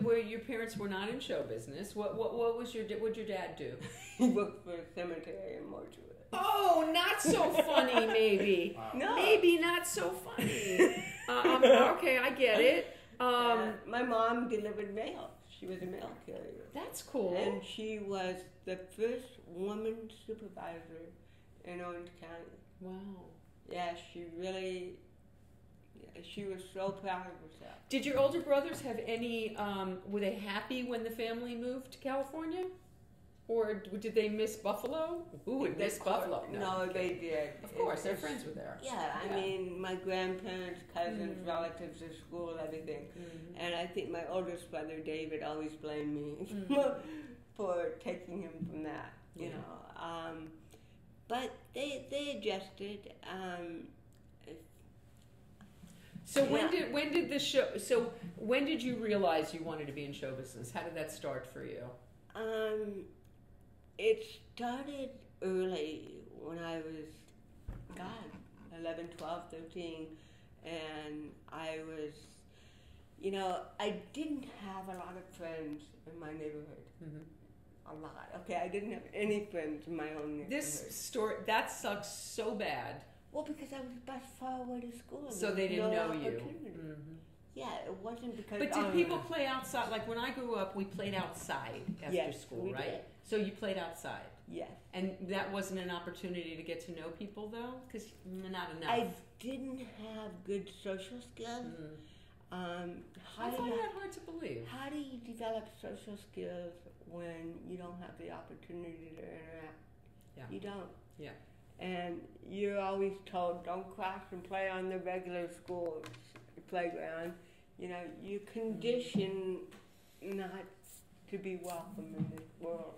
Speaker 2: Were your parents were not in show business? What'd your dad do?
Speaker 1: He worked for a cemetery and mortuary.
Speaker 2: Oh, not so funny, maybe.
Speaker 3: Wow.
Speaker 1: No.
Speaker 2: Maybe not so funny. Okay, I get it.
Speaker 1: My mom delivered mail. She was a mail carrier.
Speaker 2: That's cool.
Speaker 1: And she was the first woman supervisor in Orange County.
Speaker 2: Wow.
Speaker 1: Yeah, she was so proud of herself.
Speaker 2: Did your older brothers have any, were they happy when the family moved to California? Or did they miss Buffalo? Who would miss Buffalo?
Speaker 1: No, they did.
Speaker 2: Of course, their friends were there.
Speaker 1: Yeah, I mean, my grandparents, cousins, relatives at school, everything. And I think my oldest brother, David, always blamed me for taking him from that, you know. But they adjusted.
Speaker 2: So when did the show? So when did you realize you wanted to be in show business? How did that start for you?
Speaker 1: It started early when I was 11, 12, 13, and I was, you know, I didn't have a lot of friends in my neighborhood. A lot. Okay, I didn't have any friends in my own neighborhood.
Speaker 2: This story that sucks so bad.
Speaker 1: Well, because I was bus far away to school.
Speaker 2: So they didn't know you.
Speaker 1: Yeah, it wasn't because...
Speaker 2: But did people play outside? Like when I grew up, we played outside after school, right?
Speaker 1: Did.
Speaker 2: So you played outside?
Speaker 1: Yes.
Speaker 2: And that wasn't an opportunity to get to know people, though? Because not enough.
Speaker 1: I didn't have good social skills.
Speaker 2: I find that hard to believe.
Speaker 1: How do you develop social skills when you don't have the opportunity to interact?
Speaker 2: Yeah.
Speaker 1: You don't.
Speaker 2: Yeah.
Speaker 1: And you're always told, don't cross and play on the regular school playground. You know, you condition not to be welcome in this world.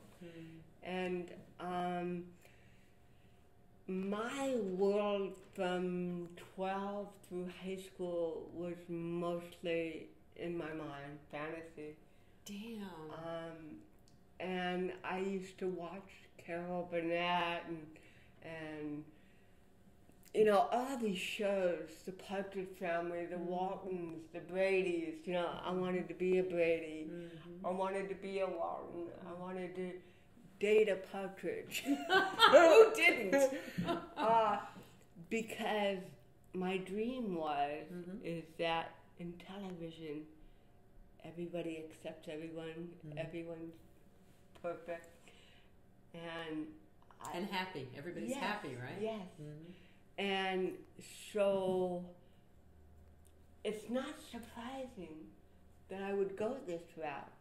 Speaker 1: And my world from 12 through high school was mostly in my mind, fantasy.
Speaker 2: Damn.
Speaker 1: And I used to watch Carol Burnett and all these shows, the Partridge Family, the Waltons, the Bradys. I wanted to be a Brady. I wanted to be a Walton. I wanted to date a Partridge.
Speaker 2: Who didn't?
Speaker 1: Because my dream is that in television, everybody accepts everyone. Everyone's perfect, and
Speaker 2: happy. Everybody's happy, right?
Speaker 1: Yes. And so it's not surprising that I would go this route,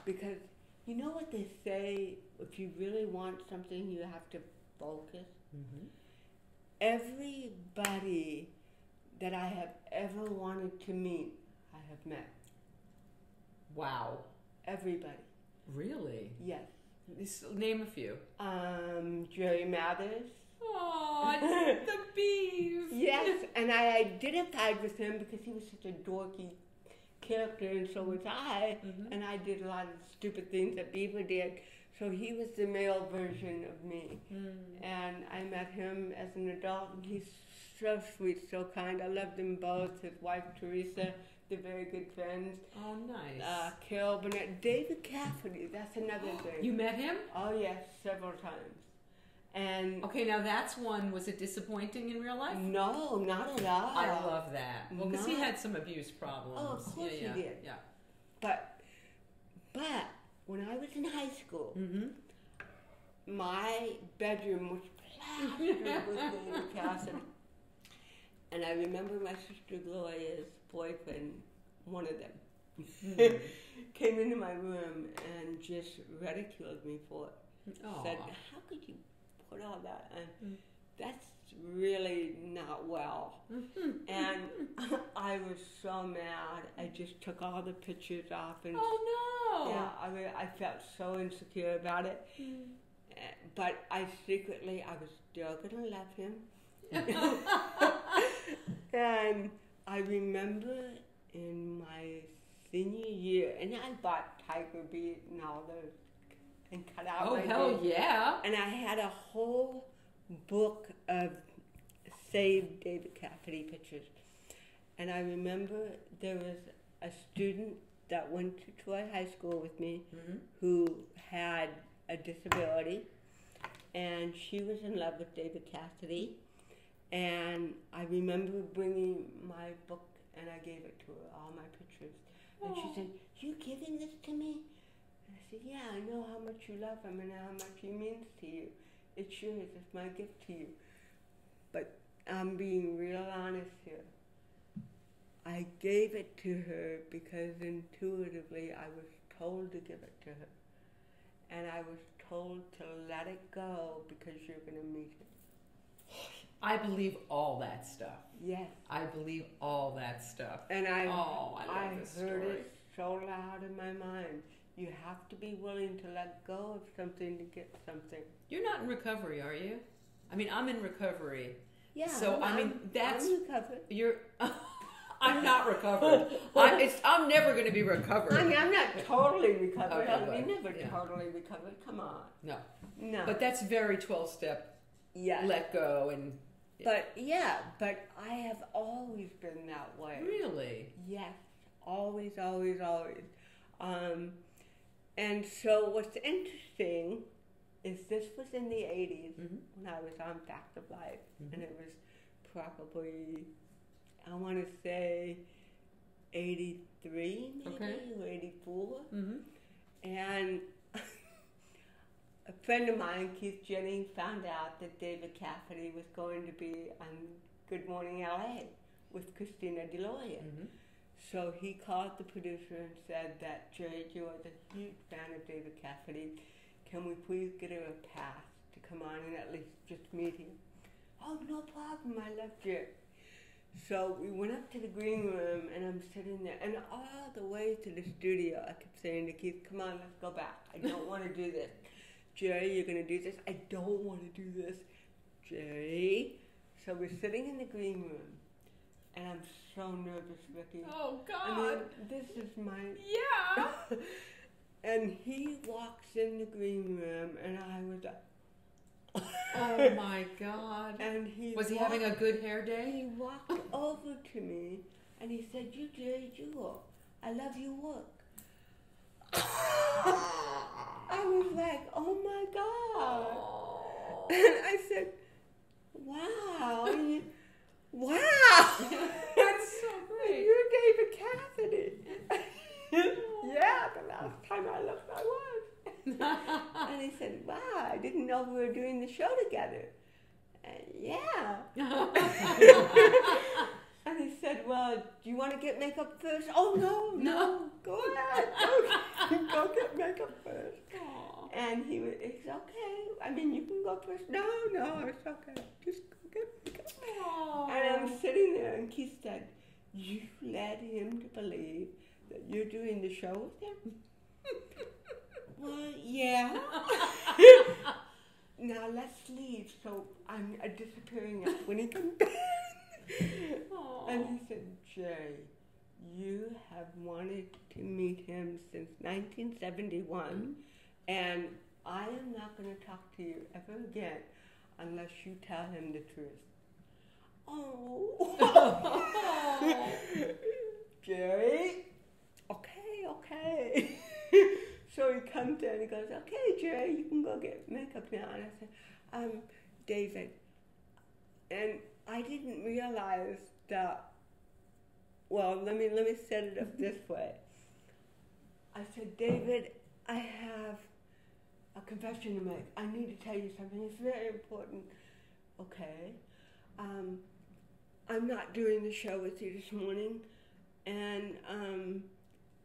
Speaker 1: because you know what they say, if you really want something, you have to focus. Everybody that I have ever wanted to meet, I have met.
Speaker 2: Wow.
Speaker 1: Everybody.
Speaker 2: Really?
Speaker 1: Yes.
Speaker 2: Name a few.
Speaker 1: Jerry Mathers.
Speaker 2: Oh, the bees.
Speaker 1: Yes, and I identified with him because he was such a dorky character, and so was I. And I did a lot of stupid things that Beaver did. So he was the male version of me. And I met him as an adult, and he's so sweet, so kind. I love them both. His wife, Teresa, they're very good friends.
Speaker 2: Oh, nice.
Speaker 1: Carol Burnett. David Cassidy, that's another thing.
Speaker 2: You met him?
Speaker 1: Oh, yes, several times. And
Speaker 2: okay, now that's one. Was it disappointing in real life?
Speaker 1: No, not at all.
Speaker 2: I love that. Well, because he had some abuse problems.
Speaker 1: Oh, of course he did.
Speaker 2: Yeah.
Speaker 1: But when I was in high school, my bedroom was plastered with David Cassidy. And I remember my sister Gloria's boyfriend, one of them, came into my room and just ridiculed me for it. Said, how could you put all that on? That's really not well. And I was so mad. I just took all the pictures off. And yeah, I felt so insecure about it. But I was still going to love him. And I remember in my senior year, and I bought Tiger Beat and all those and cut out my
Speaker 2: hell yeah.
Speaker 1: And I had a whole book of saved David Cassidy pictures. And I remember there was a student that went to Troy High School with me who had a disability, and she was in love with David Cassidy. And I remember bringing my book, and I gave it to her, all my pictures. And she said, "You giving this to me?" And I said, "Yeah, I know how much you love him and how much he means to you. It's yours, it's my gift to you." But I'm being real honest here. I gave it to her because intuitively I was told to give it to her. And I was told to let it go because you're going to meet him.
Speaker 2: I believe all that stuff.
Speaker 1: Yes.
Speaker 2: I believe all that stuff.
Speaker 1: And I
Speaker 2: love this
Speaker 1: heard
Speaker 2: story.
Speaker 1: it so loud in my mind. You have to be willing to let go of something to get something.
Speaker 2: You're not in recovery, are you? I mean, I'm in recovery.
Speaker 1: Yeah.
Speaker 2: So
Speaker 1: I'm recovered.
Speaker 2: You're. I'm not recovered. I'm never going to be recovered.
Speaker 1: I mean, I'm not totally recovered.
Speaker 2: Okay,
Speaker 1: I'll be never totally recovered. Come on. No.
Speaker 2: But that's very 12-step.
Speaker 1: Yeah.
Speaker 2: Let go and.
Speaker 1: But I have always been that way.
Speaker 2: Really?
Speaker 1: Yes. Always. And so what's interesting is this was in the 80s when I was on Fact of Life. And it was probably, I want to say, 83 maybe, or 84. And a friend of mine, Keith Jennings, found out that David Cassidy was going to be on Good Morning LA with Christina DeLoya. So he called the producer and said that Geri Jewell is a huge fan of David Cassidy. Can we please get her a pass to come on and at least just meet him? Oh, no problem. I love Geri. So we went up to the green room, and I'm sitting there. And all the way to the studio, I kept saying to Keith, "Come on, let's go back. I don't want to do this. Geri, you're going to do this. I don't want to do this. Geri." So we're sitting in the green room, and I'm so nervous, Vicki.
Speaker 2: Oh, God.
Speaker 1: I mean, this is my...
Speaker 2: Yeah.
Speaker 1: And he walks in the green room, and I was like...
Speaker 2: Oh my God.
Speaker 1: And
Speaker 2: was he having a good hair day?
Speaker 1: He walked over to me and he said, "You Geri Jewell, I love your work." I was like, "Oh my God."
Speaker 2: Oh.
Speaker 1: And I said, "Wow." Wow.
Speaker 2: That's so great.
Speaker 1: You're David Cassidy. Yeah, the last time I looked, I was. And he said, "Wow, I didn't know we were doing the show together." Yeah. And he said, "Well, do you want to get makeup first?" "Oh, no. Go ahead. Go get makeup first."
Speaker 2: Aww.
Speaker 1: And it's okay. I mean, you can go first. No, it's okay. Just go get makeup.
Speaker 2: Aww.
Speaker 1: And I'm sitting there, and Keith said, "You led him to believe that you're doing the show with him?" "Well, yeah." "Now let's leave, so I'm disappearing when he comes back." And he said, "Geri, you have wanted to meet him since 1971, and I am not going to talk to you ever again unless you tell him the truth." Oh. "Geri, okay." So he comes in and he goes, "Okay, Geri, you can go get makeup now." And I said, "David," and I didn't realize that. Well, let me set it up this way. I said, "David, I have a confession to make. I need to tell you something. It's very important." "Okay. I'm not doing the show with you this morning, and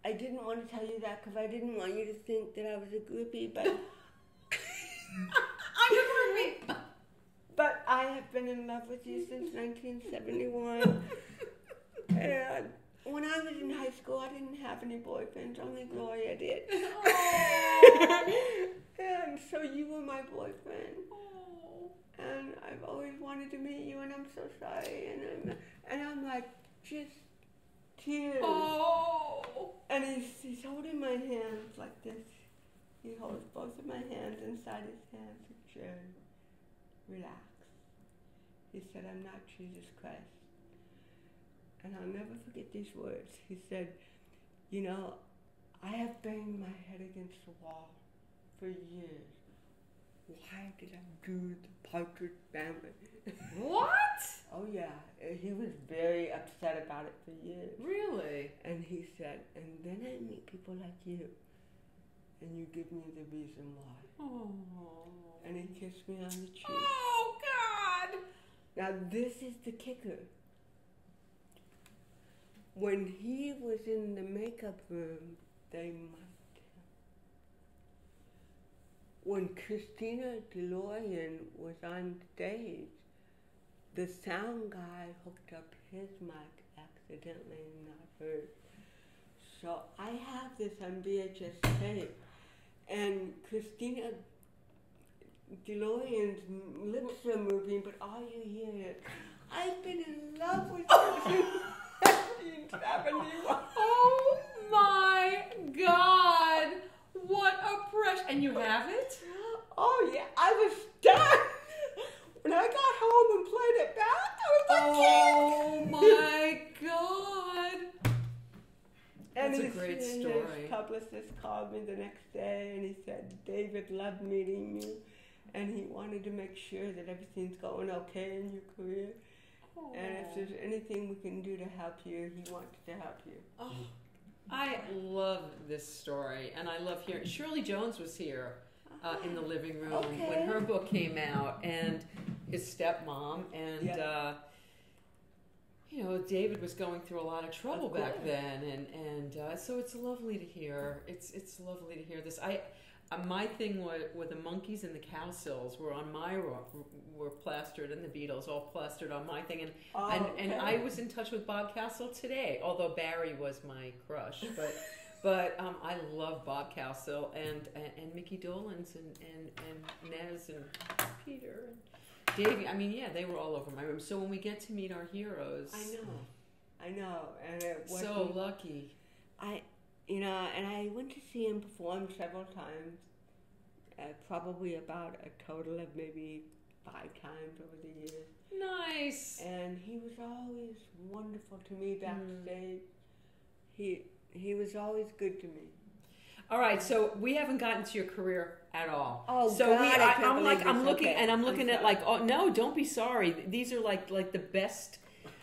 Speaker 1: I didn't want to tell you that because I didn't want you to think that I was a groupie, but
Speaker 2: I'm a groupie.
Speaker 1: But I have been in love with you since 1971. And when I was in high school, I didn't have any boyfriends. Only Gloria did." "And so you were my boyfriend. And I've always wanted to meet you, and I'm so sorry." And I'm like, just tears.
Speaker 2: Oh.
Speaker 1: And he's holding my hands like this. He holds both of my hands inside his hands. And Geri, relax. He said, "I'm not Jesus Christ." And I'll never forget these words. He said, "I have banged my head against the wall for years. Why did I do the partridge family?"
Speaker 2: What?
Speaker 1: Oh yeah, he was very upset about it for years.
Speaker 2: Really?
Speaker 1: And he said, "And then I meet people like you, and you give me the reason why."
Speaker 2: Oh.
Speaker 1: And he kissed me on the cheek.
Speaker 2: Oh, God.
Speaker 1: Now this is the kicker. When he was in the makeup room, they mic'd him. When Christina DeLorean was on stage, the sound guy hooked up his mic accidentally and not hers. So I have this on VHS tape, and Christina DeLorean's lips are moving, but all you hear is, "I've been in love with you since 1971.
Speaker 2: Oh my God! What a precious. And you have it?
Speaker 1: Oh yeah, I was stunned. When I got home and played it back, I was like,
Speaker 2: oh my God!
Speaker 1: And
Speaker 2: that's a great story.
Speaker 1: His publicist called me the next day and he said, "David loved meeting you, and he wanted to make sure that everything's going okay in your career. Aww. And if there's anything we can do to help you, he wants to help you."
Speaker 2: Oh, I love this story, and I love hearing. Shirley Jones was here in the living room when her book came out, and his stepmom, and David was going through a lot of trouble back then, and so it's lovely to hear. It's lovely to hear this. My thing were the monkeys and the cow sills were on my were plastered, and the Beatles all plastered on my thing, and I was in touch with Bob Castle today, although Barry was my crush, but I love Bob Castle and Mickey Dolenz and Nez and Peter and Davey. I mean, they were all over my room. So when we get to meet our heroes,
Speaker 1: I know, and it wasn't
Speaker 2: so lucky.
Speaker 1: And I went to see him perform several times, probably about a total of maybe 5 times over the years.
Speaker 2: Nice.
Speaker 1: And he was always wonderful to me backstage. He was always good to me.
Speaker 2: All right, so we haven't gotten to your career at all.
Speaker 1: Oh,
Speaker 2: so
Speaker 1: God,
Speaker 2: I'm looking at like, oh no, don't be sorry. These are like the best.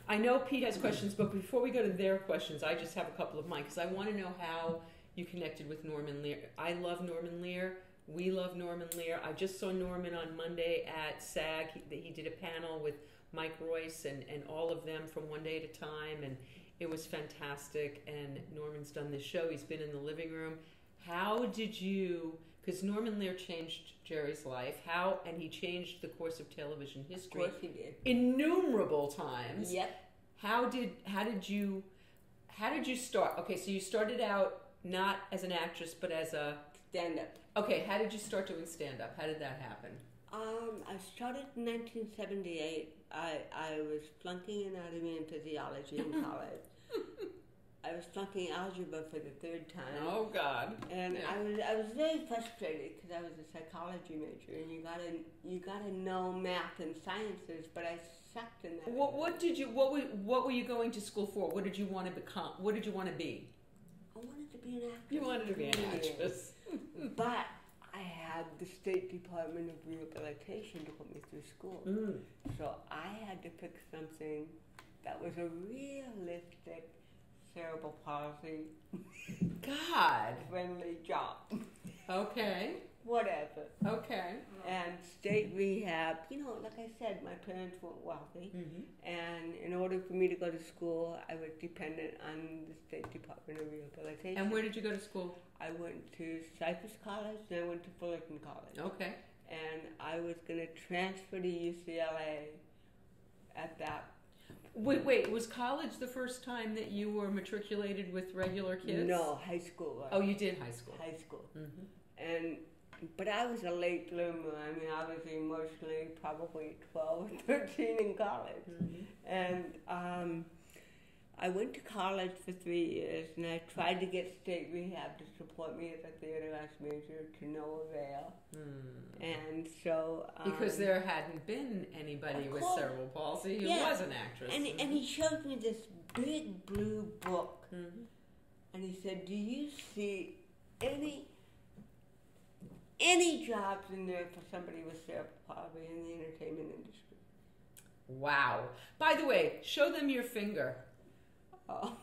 Speaker 2: I know Pete has questions, but before we go to their questions, I just have a couple of mine because I want to know how you connected with Norman Lear. I love Norman Lear. We love Norman Lear. I just saw Norman on Monday at SAG. He did a panel with Mike Royce and all of them from One Day at a Time, and it was fantastic. And Norman's done this show. He's been in the living room. How did you, because Norman Lear changed Geri's life, and he changed the course of television history.
Speaker 1: Of course he did.
Speaker 2: Innumerable times.
Speaker 1: Yep.
Speaker 2: How did you start? Okay, so you started out not as an actress, but as a
Speaker 1: stand-up.
Speaker 2: Okay, how did you start doing stand-up? How did that happen?
Speaker 1: I started in 1978. I was flunking anatomy and physiology in college. I was flunking algebra for the 3rd time.
Speaker 2: Oh God!
Speaker 1: And yeah. I was very frustrated because I was a psychology major, and you gotta know math and sciences, but I sucked in that.
Speaker 2: What were you going to school for? What did you want to become? What did you want to be?
Speaker 1: I wanted to be an actress.
Speaker 2: You wanted to be an actress.
Speaker 1: But I had the State Department of Rehabilitation to put me through school. So I had to pick something that was a realistic cerebral palsy friendly job.
Speaker 2: Okay.
Speaker 1: Whatever.
Speaker 2: Okay.
Speaker 1: And state rehab, like I said, my parents weren't wealthy. And in order for me to go to school, I was dependent on the State Department of Rehabilitation.
Speaker 2: And where did you go to school?
Speaker 1: I went to Cypress College, then I went to Fullerton College.
Speaker 2: Okay.
Speaker 1: And I was going to transfer to UCLA at that.
Speaker 2: Wait, was college the first time that you were matriculated with regular kids?
Speaker 1: No, high school.
Speaker 2: Oh, you did high school.
Speaker 1: High school. But I was a late bloomer. I mean, I was emotionally probably 12 or 13 in college. And I went to college for 3 years, and I tried to get state rehab to support me as a theater arts major, to no avail. And so...
Speaker 2: because there hadn't been anybody with cerebral palsy who was an actress.
Speaker 1: And he showed me this big blue book. And he said, do you see any jobs in there for somebody with cerebral palsy in the entertainment industry?
Speaker 2: Wow. By the way, show them your finger.
Speaker 1: Oh.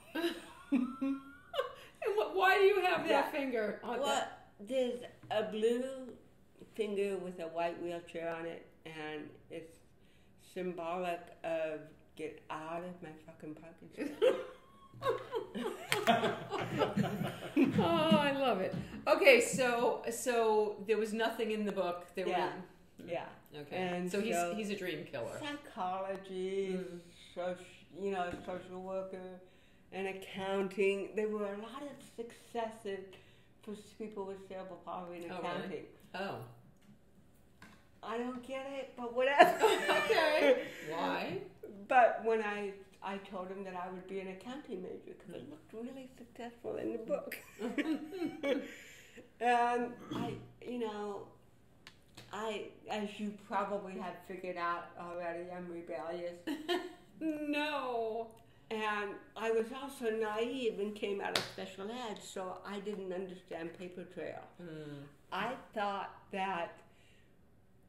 Speaker 2: And why do you have that finger?
Speaker 1: Well, there's a blue finger with a white wheelchair on it, and it's symbolic of get out of my fucking Parkinson's.
Speaker 2: Oh, I love it. Okay, so there was nothing in the book.
Speaker 1: Yeah.
Speaker 2: Okay.
Speaker 1: And
Speaker 2: so he's a dream killer.
Speaker 1: Psychology, social worker, and accounting. There were a lot of successes for people with cerebral palsy in accounting.
Speaker 2: Really? Oh.
Speaker 1: I don't get it, but whatever.
Speaker 2: Okay. Why?
Speaker 1: But when I told him that I would be an accounting major because it looked really successful in the book. And I, as you probably have figured out already, I'm rebellious.
Speaker 2: No.
Speaker 1: And I was also naive and came out of special ed, so I didn't understand paper trail. I thought that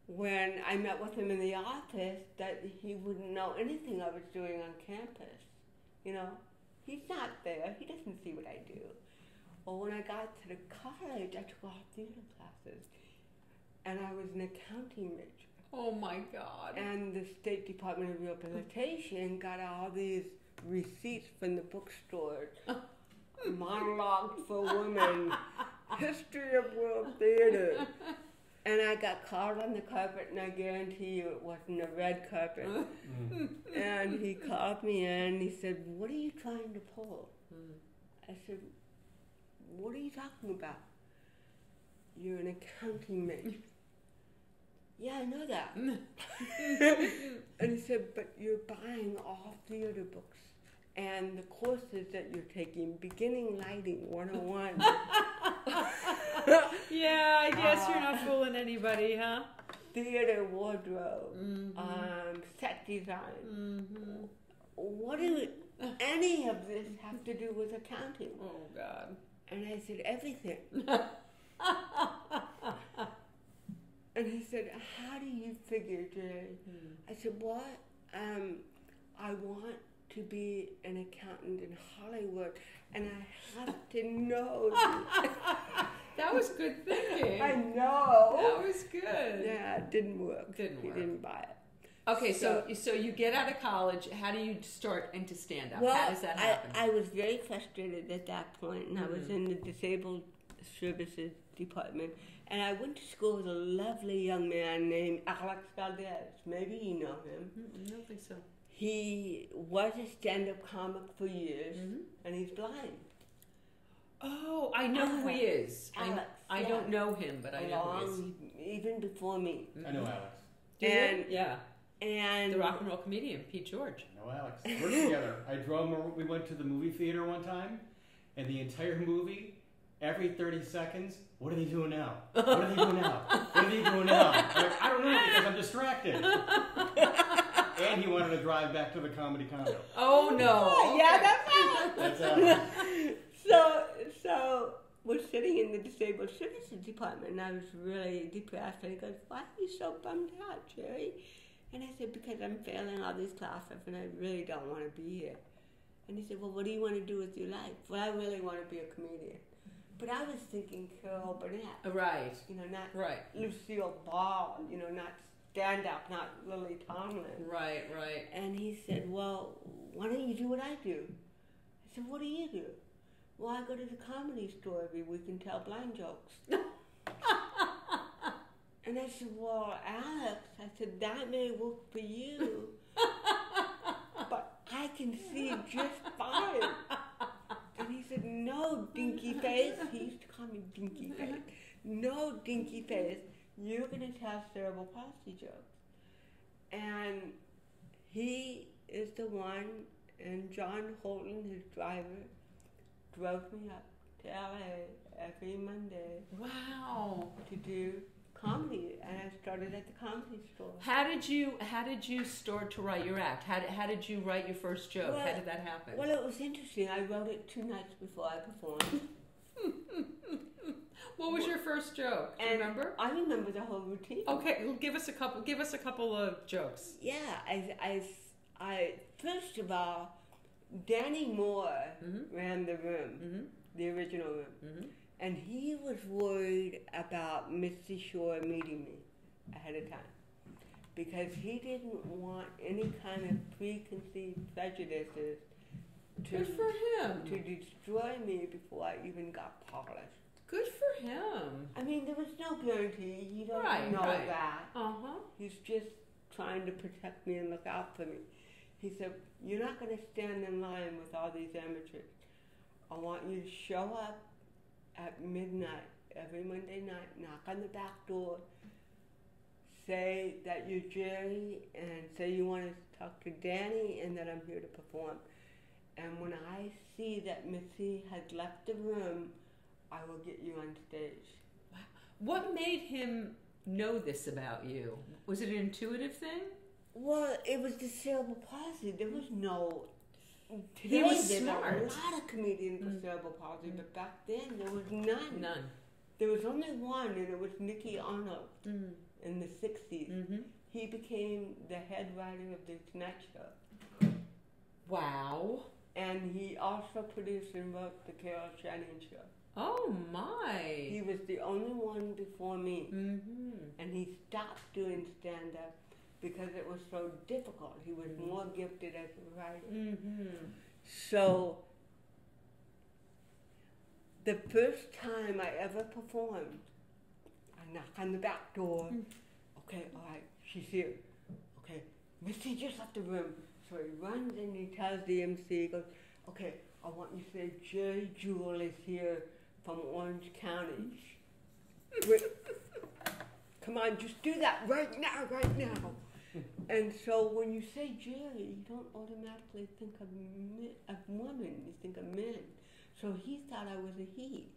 Speaker 1: when I met with him in the office that he wouldn't know anything I was doing on campus. He's not there. He doesn't see what I do. Well, when I got to the college, I took all theater classes, and I was an accounting major.
Speaker 2: Oh, my God.
Speaker 1: And the State Department of Rehabilitation got all these receipts from the bookstores. Monologue for Women, History of World Theater. And I got called on the carpet, and I guarantee you it wasn't a red carpet. And he called me in, and he said, "What are you trying to pull?" I said, "What are you talking about?" "You're an accounting major." "Yeah, I know that." And he said, "But you're buying all theater books and the courses that you're taking, beginning lighting 101.
Speaker 2: Yeah, I guess you're not fooling anybody, huh?
Speaker 1: theater wardrobe, set design. What do any of this have to do with accounting?
Speaker 2: Oh, God.
Speaker 1: And I said, everything. And he said, how do you figure, Jerry? I said, what? I want to be an accountant in Hollywood, and I have to know.
Speaker 2: That was good thinking.
Speaker 1: I know.
Speaker 2: That was good.
Speaker 1: Yeah, it didn't work.
Speaker 2: Didn't work.
Speaker 1: He didn't buy it.
Speaker 2: Okay, so you get out of college. How do you start into stand-up?
Speaker 1: Well,
Speaker 2: how does that happen?
Speaker 1: I was very frustrated at that point, and I was in the disabled services department, and I went to school with a lovely young man named Alex Valdez. Maybe you know him.
Speaker 2: I don't think so.
Speaker 1: He was a stand-up comic for years, and he's blind.
Speaker 2: Oh, I know who he is.
Speaker 1: Alex.
Speaker 2: I don't know him, but I know who he is.
Speaker 1: Even before me.
Speaker 3: I know Alex.
Speaker 2: And the rock and roll comedian, Pete George.
Speaker 3: I know Alex. We're together. I drove him. We went to the movie theater one time, and the entire movie, every 30 seconds, what are they doing now? What are they doing now? What are they doing now? I'm like, I don't know because I'm distracted. And he wanted to drive back to the comedy condo.
Speaker 2: Oh, no.
Speaker 1: Yeah, that's
Speaker 3: Alex.
Speaker 1: So we're sitting in the disabled services department, and I was really depressed. And he goes, why are you so bummed out, Jerry? And I said, because I'm failing all these classes, and I really don't want to be here. And he said, well, what do you want to do with your life? Well, I really want to be a comedian. But I was thinking Carol Burnett.
Speaker 2: Right.
Speaker 1: You know, not Lucille Ball, you know, not stand-up, not Lily Tomlin.
Speaker 2: Right.
Speaker 1: And he said, well, why don't you do what I do? I said, what do you do? Well, I go to the comedy store every week and tell blind jokes. And I said, well, Alex, I said, that may work for you, but I can see just fine. And he said, no, dinky face. He used to call me dinky face. No, dinky face. You're going to tell cerebral palsy jokes. And he is the one, and John Holton, his driver, drove me up to LA every Monday.
Speaker 2: Wow.
Speaker 1: To do comedy, and I started at the comedy store.
Speaker 2: How did you start to write your act? How did you write your first joke?
Speaker 1: Well,
Speaker 2: how did that happen?
Speaker 1: Well, it was interesting. I wrote it 2 nights before I performed.
Speaker 2: What was your first joke? Do you remember?
Speaker 1: I remember the whole routine.
Speaker 2: Okay, give us a couple of jokes.
Speaker 1: Yeah, I first of all, Danny Moore ran the room, the original room, and he was worried about Missy Shore meeting me ahead of time because he didn't want any kind of preconceived prejudices
Speaker 2: Good for him.
Speaker 1: to destroy me before I even got polished.
Speaker 2: Good for him.
Speaker 1: I mean, there was no guarantee. You don't know that. He's just trying to protect me and look out for me. He said, you're not going to stand in line with all these amateurs. I want you to show up at midnight every Monday night, knock on the back door, say that you're Jerry, and say you want to talk to Danny, and that I'm here to perform. And when I see that Missy has left the room, I will get you on stage.
Speaker 2: Wow. What made him know this about you? Was it an intuitive thing?
Speaker 1: Well, it was the cerebral palsy. There was no...
Speaker 2: He was smart.
Speaker 1: There were a lot of comedians with cerebral palsy, but back then there was none.
Speaker 2: None.
Speaker 1: There was only one, and it was Nicky Arnold in the 60s. He became the head writer of The Tonight Show.
Speaker 2: Wow.
Speaker 1: And he also produced and wrote The Carol Channing Show.
Speaker 2: Oh, my.
Speaker 1: He was the only one before me. And he stopped doing stand-up because it was so difficult. He was more gifted as a writer. So, the first time I ever performed, I knock on the back door. Okay, all right, she's here. Okay, Missy just left the room. So he runs and he tells the MC, he goes, okay, I want you to say Geri Jewell is here from Orange County. Come on, just do that right now. And so when you say Jerry, you don't automatically think of woman, you think of men. So he thought I was a he.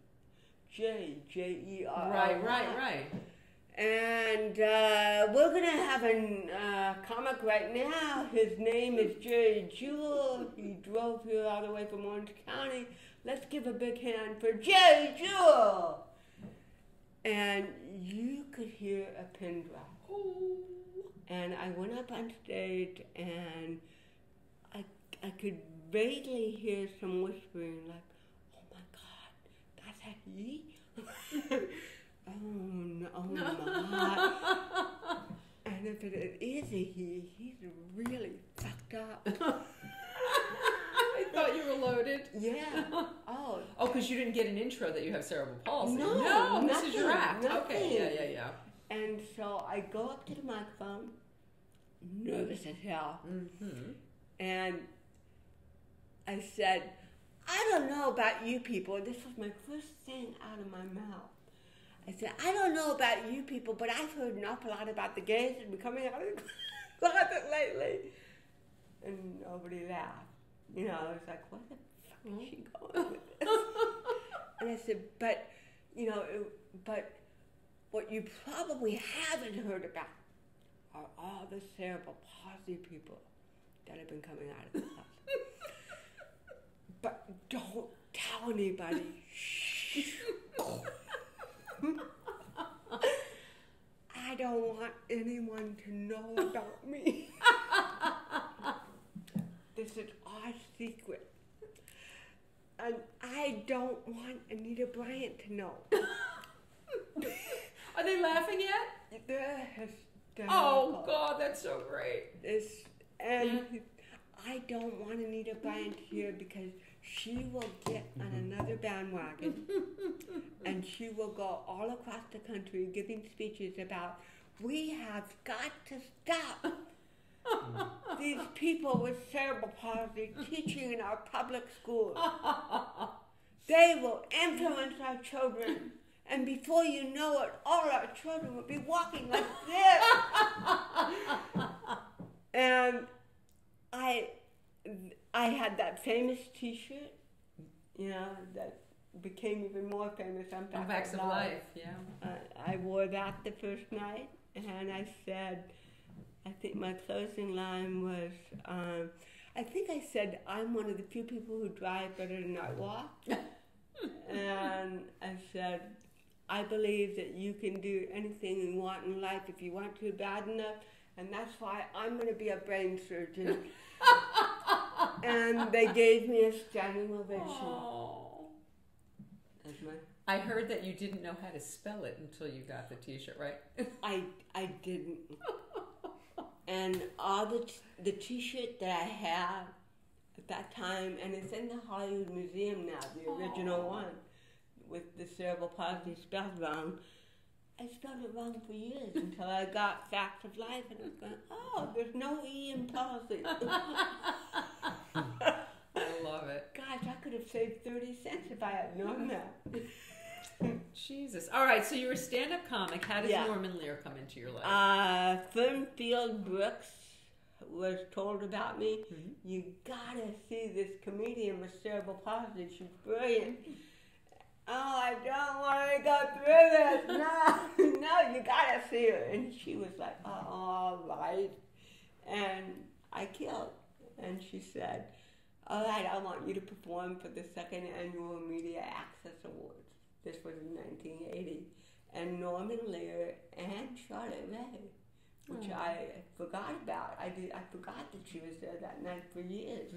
Speaker 1: J, J-E-R-R-Y.
Speaker 2: Right.
Speaker 1: And we're going to have a comic right now. His name is Geri Jewell. He drove here all the way from Orange County. Let's give a big hand for Geri Jewell. And you could hear a pin drop. And I went up on stage, and I could vaguely hear some whispering, like, "Oh my God, that's that he?" Oh my. And if it is a he, he's really fucked up.
Speaker 2: I thought you were loaded.
Speaker 1: Yeah. Oh,
Speaker 2: because you didn't get an intro that you have cerebral palsy.
Speaker 1: No,
Speaker 2: this is your act.
Speaker 1: Nothing.
Speaker 2: Okay, yeah.
Speaker 1: And so I go up to the microphone, nervous as hell, and I said, "I don't know about you people." This was my first thing out of my mouth. I said, "I don't know about you people, but I've heard an awful lot about the gays that have been coming out of the closet lately." And nobody laughed. You know, I was like, "What the fuck is she going with this?" And I said, "But, you know, but what you probably haven't heard about are all the cerebral palsy people that have been coming out of the closet. But don't tell anybody." I don't want anyone to know about me. This is our secret. And I don't want Anita Bryant to know.
Speaker 2: Are they laughing yet?
Speaker 1: They're hysterical.
Speaker 2: Oh, God, that's so great.
Speaker 1: I don't want Anita Bryant to hear, because she will get on another bandwagon and she will go all across the country giving speeches about, "We have got to stop these people with cerebral palsy teaching in our public schools. They will influence our children. And before you know it, all our children will be walking like this." And I had that famous T-shirt, you know, that became even more famous on
Speaker 2: Facts of Life. Yeah.
Speaker 1: I wore that the first night, and I said, I think my closing line was, I think I said, "I'm one of the few people who drive better than I walk." And I said, "I believe that you can do anything you want in life if you want to bad enough, and that's why I'm going to be a brain surgeon." And they gave me a standing ovation.
Speaker 2: Oh. I heard that you didn't know how to spell it until you got the T-shirt, right?
Speaker 1: I didn't. And all the T-shirt that I have at that time, and it's in the Hollywood Museum now, the original one, with the cerebral palsy spelled wrong. I spelled it wrong for years until I got Facts of Life, and I was going, "Oh, there's no E in palsy."
Speaker 2: I love it.
Speaker 1: Gosh, I could have saved 30 cents if I had known that.
Speaker 2: Jesus. All right, so you're a stand-up comic. How does Norman Lear come into your life?
Speaker 1: Fernfield Brooks was told about me. "You gotta see this comedian with cerebral palsy. She's brilliant." "Oh, I don't want to go through this. No, you gotta see her." And she was like, "Oh, all right." And I killed. And she said, "All right, I want you to perform for the second annual Media Access Awards." This was in 1980. And Norman Lear and Charlotte Ray, which I forgot about. I forgot that she was there that night for years.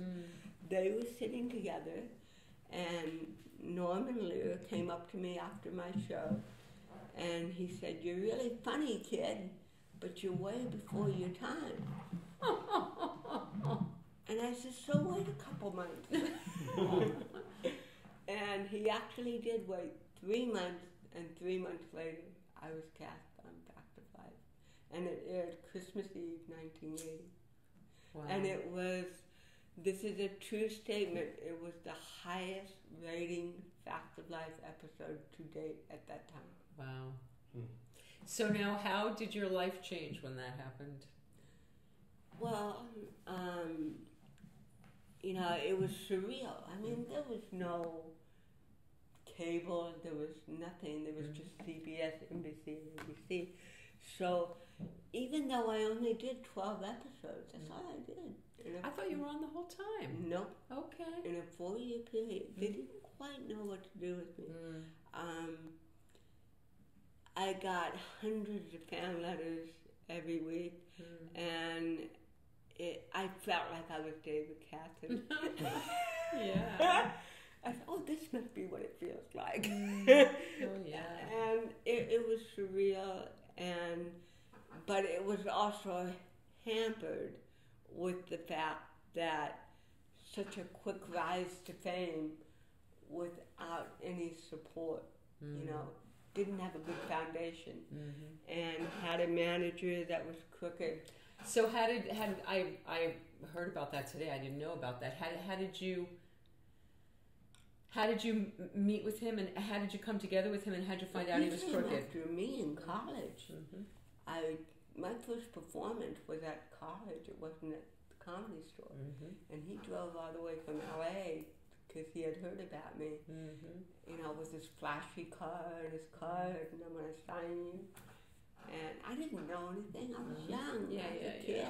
Speaker 1: They were sitting together, and Norman Lear came up to me after my show, and he said, "You're really funny, kid, but you're way before your time." And I said, "So wait a couple months." And he actually did wait 3 months, and 3 months later, I was cast on Facts of Life. And it aired Christmas Eve, 1980. Wow. And it was, this is a true statement, it was the highest rating Facts of Life episode to date at that time.
Speaker 2: Wow. So now, how did your life change when that happened?
Speaker 1: Well, you know, it was surreal. I mean, there was no cable. There was nothing. There was just CBS, NBC, ABC. So even though I only did 12 episodes, that's all I did.
Speaker 2: I thought you were on the whole time.
Speaker 1: No.
Speaker 2: Okay.
Speaker 1: In a 4-year period. They didn't quite know what to do with me. I got hundreds of fan letters every week, and I felt like I was David Cassidy.
Speaker 2: Yeah.
Speaker 1: I thought, oh, this must be what it feels like.
Speaker 2: Oh, yeah.
Speaker 1: And it was surreal, but it was also hampered with the fact that such a quick rise to fame without any support, didn't have a good foundation, and had a manager that was crooked.
Speaker 2: So I heard about that today. I didn't know about that. How did you meet with him, and how did you come together with him, and how did you find out he was crooked?
Speaker 1: After me in college, my first performance was at college. It wasn't at the Comedy Store, and he drove all the way from LA because he had heard about me, with his flashy car and his card, and I'm going to sign you. And I didn't know anything. I was young. I was a kid.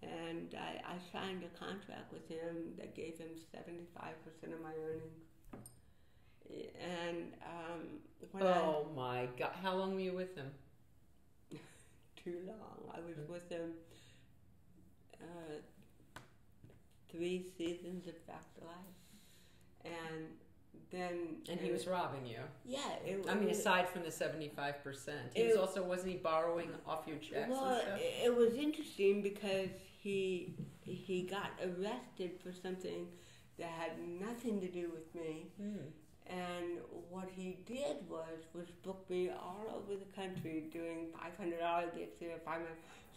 Speaker 1: And I signed a contract with him that gave him 75% of my earnings. And
Speaker 2: my God. How long were you with him?
Speaker 1: Too long. I was with him 3 seasons of Facts of Life. And then...
Speaker 2: And he was robbing you.
Speaker 1: Yeah.
Speaker 2: Aside from the 75%. Wasn't he borrowing off your checks and stuff?
Speaker 1: It was interesting because he got arrested for something that had nothing to do with me. And what he did was book me all over the country doing $500 gifts here,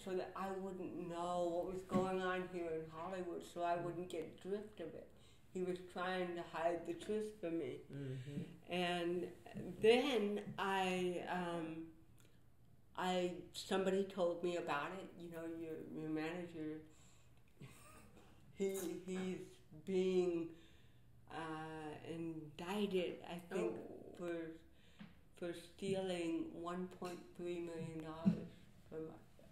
Speaker 1: so that I wouldn't know what was going on here in Hollywood, so I wouldn't get drift of it. He was trying to hide the truth from me. And then somebody told me about it. Your manager, he's being indicted, I think, for stealing $1.3 million from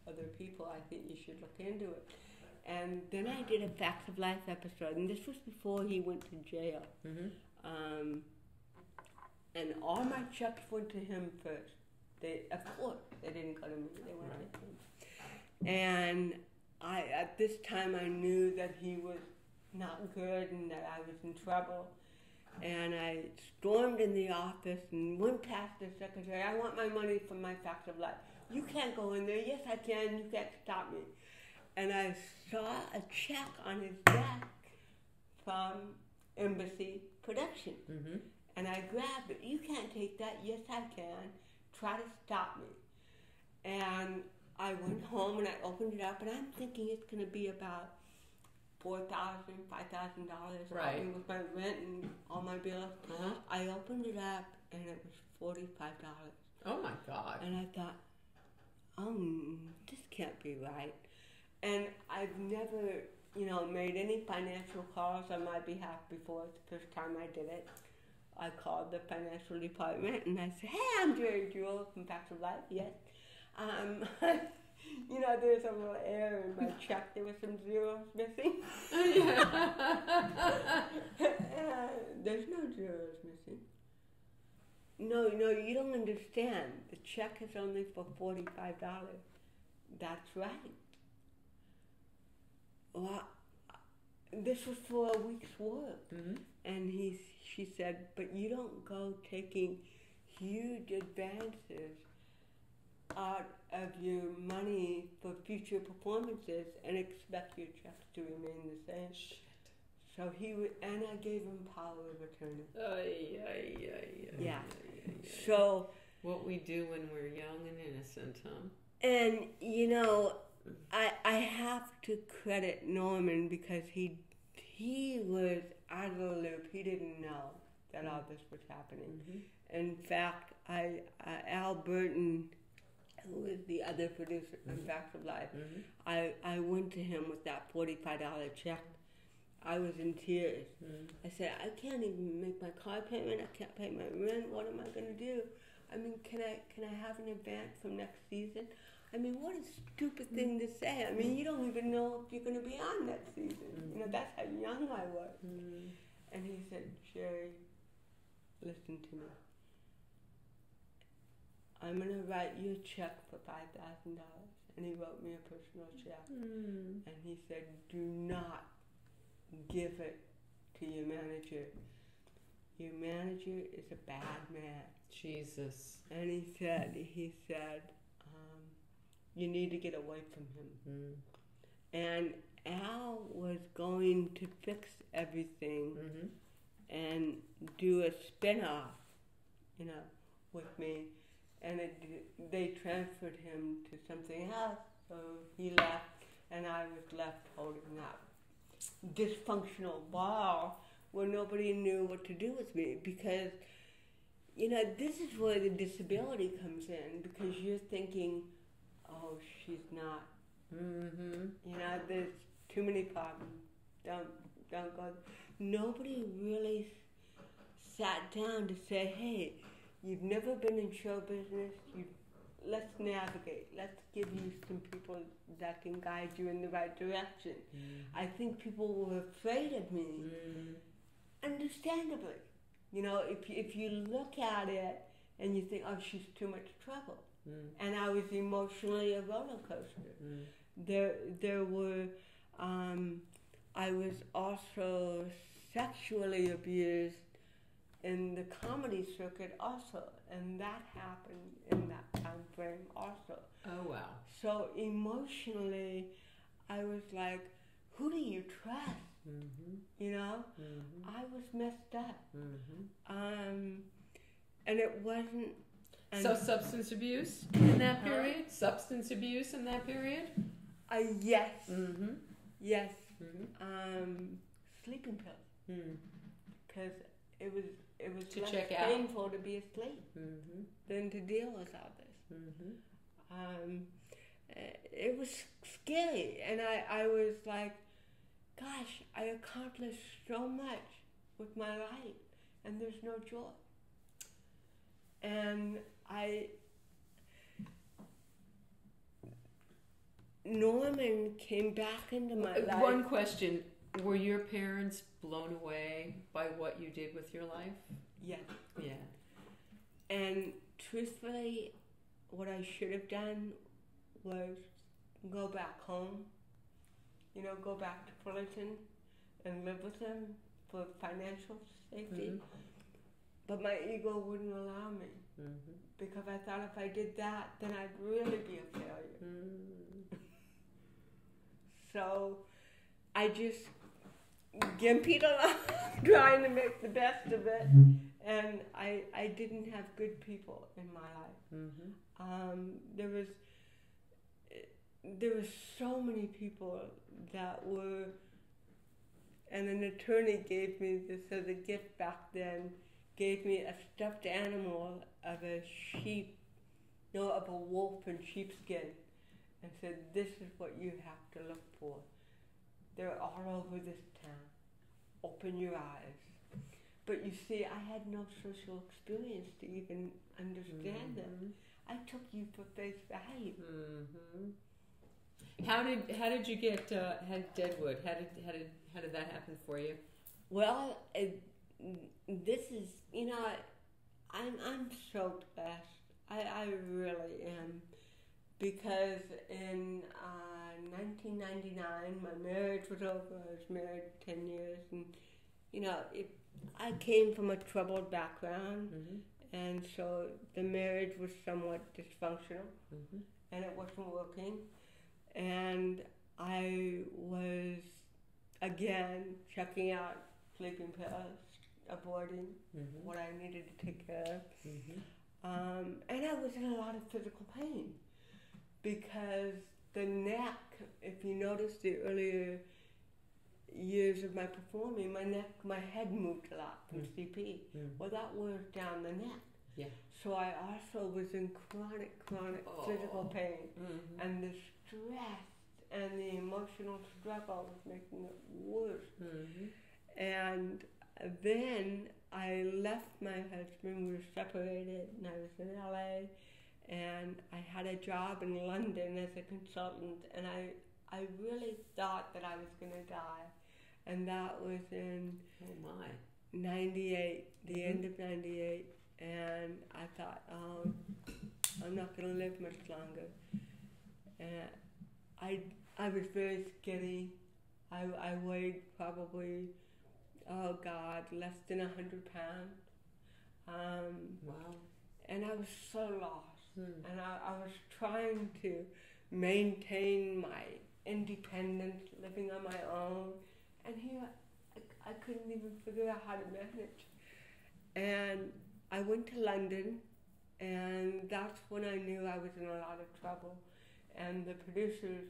Speaker 1: other people. I think you should look into it. And then I did a Facts of Life episode, and this was before he went to jail. And all my checks went to him first. Of course, they didn't go to me. They went to him. And at this time, I knew that he was not good and that I was in trouble. And I stormed in the office and went past the secretary. I want my money from my Facts of Life. You can't go in there. Yes, I can. You can't stop me. And I saw a check on his desk from Embassy Production. And I grabbed it. You can't take that. Yes, I can. Try to stop me. And I went home and I opened it up, and I'm thinking it's going to be about $4,000, $5,000.
Speaker 2: Right.
Speaker 1: With my rent and all my bills. I opened it up, and it was $45.
Speaker 2: Oh my God.
Speaker 1: And I thought, this can't be right. And I've never, made any financial calls on my behalf before. It's the first time I did it. I called the financial department and I said, "Hey, I'm Geri Jewell from Facts of Life." Yes. There's a little error in my check. There were some zeros missing. There's no zeros missing. No, you don't understand. The check is only for $45. That's right. Well, this was for a week's work. And she said, but you don't go taking huge advances out of your money for future performances and expect your checks to remain the same.
Speaker 2: Shit.
Speaker 1: So and I gave him power of attorney. Yeah. So
Speaker 2: what we do when we're young and innocent, huh?
Speaker 1: And I have to credit Norman because he was out of the loop. He didn't know that all this was happening. In fact, Al Burton, who was the other producer of Facts of Life, I went to him with that $45 check, I was in tears. I said, I can't even make my car payment. I can't pay my rent. What am I going to do? I mean, can I have an advance from next season? I mean, what a stupid thing to say. I mean, you don't even know if you're going to be on next season. You know, that's how young I was. And he said, Geri, listen to me. I'm going to write you a check for $5,000. And he wrote me a personal check. And he said, do not give it to your manager. Your manager is a bad man.
Speaker 2: Jesus.
Speaker 1: And he said, you need to get away from him. And Al was going to fix everything and do a spin-off, you know, with me. And they transferred him to something else. So he left, and I was left holding that dysfunctional ball where nobody knew what to do with me, because, you know, this is where the disability comes in, because you're thinking, oh, she's not. You know, there's too many problems. Don't go. Nobody really sat down to say, hey, you've never been in show business. Let's navigate. Let's give you some people that can guide you in the right direction. I think people were afraid of me, understandably. You know, if you look at it and you think, oh, she's too much trouble. And I was emotionally a roller coaster. There were, I was also sexually abused in the comedy circuit also, and that happened in that time frame also.
Speaker 2: Oh, wow. So
Speaker 1: emotionally, I was like, who do you trust? You know? I was messed up. And it wasn't...
Speaker 2: So substance abuse in that period? Substance abuse in that period?
Speaker 1: Yes. Yes. Sleeping pills. Because it was
Speaker 2: to
Speaker 1: less
Speaker 2: check out.
Speaker 1: painful to be asleep than to deal with all this. It was scary, and I was like, gosh, I accomplished so much with my life, and there's no joy. And Norman came back into my life.
Speaker 2: One question. Were your parents blown away by what you did with your life?
Speaker 1: Yes.
Speaker 2: Yeah.
Speaker 1: And truthfully, what I should have done was go back home, you know, go back to Fullerton and live with them for financial safety. But my ego wouldn't allow me, because I thought if I did that, then I'd really be a failure. So I just gimpied along, trying to make the best of it, and I didn't have good people in my life. There was so many people that were, and an attorney gave me this as a gift back then, gave me a stuffed animal of a sheep, no, of a wolf in sheepskin, and said, this is what you have to look for. They're all over this town. Open your eyes. But you see, I had no social experience to even understand them. I took you for face value.
Speaker 2: How did you get Deadwood? How did that happen for you?
Speaker 1: Well, this is, you know, I'm so blessed. I really am, because in 1999 my marriage was over. I was married 10 years, and you know, I came from a troubled background, and so the marriage was somewhat dysfunctional, and it wasn't working, and I was again checking out sleeping pills, avoiding what I needed to take care of, and I was in a lot of physical pain, because the neck, if you notice the earlier years of my performing, my head moved a lot from CP. Well, that wears down the neck.
Speaker 2: Yeah.
Speaker 1: So I also was in chronic physical pain, and the stress and the emotional struggle was making it worse. And then I left my husband. We were separated, and I was in LA, and I had a job in London as a consultant, and I really thought that I was going to die, and that was in 98, the end of 98, and I thought, I'm not going to live much longer. And I was very skinny. I weighed probably, less than 100 pounds.
Speaker 2: Wow.
Speaker 1: And I was so lost. And I was trying to maintain my independence, living on my own. And here, I couldn't even figure out how to manage. And I went to London, and that's when I knew I was in a lot of trouble. And the producers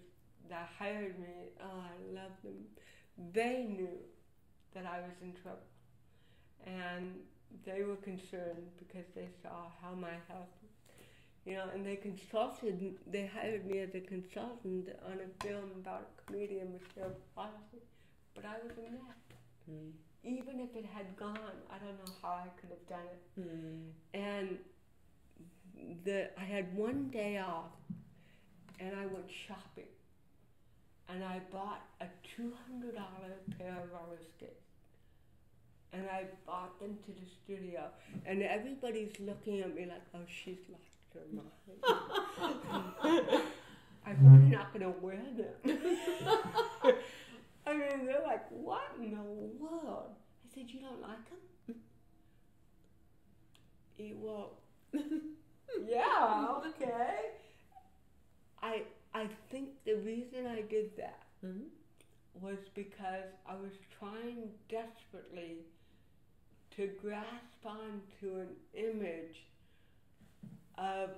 Speaker 1: that hired me, I love them. They knew that I was in trouble. And they were concerned because they saw how my health, and they hired me as a consultant on a film about a comedian with cerebral palsy. But I was a mess. Even if it had gone, I don't know how I could have done it. And I had one day off, and I went shopping. And I bought a $200 pair of roller skates. And I brought them to the studio. And everybody's looking at me like, oh, she's lost her mind. I'm really not going to wear them. I mean, they're like, what in the world? I said, you don't like them? Well, yeah, okay. I think the reason I did that was because I was trying desperately to grasp onto an image of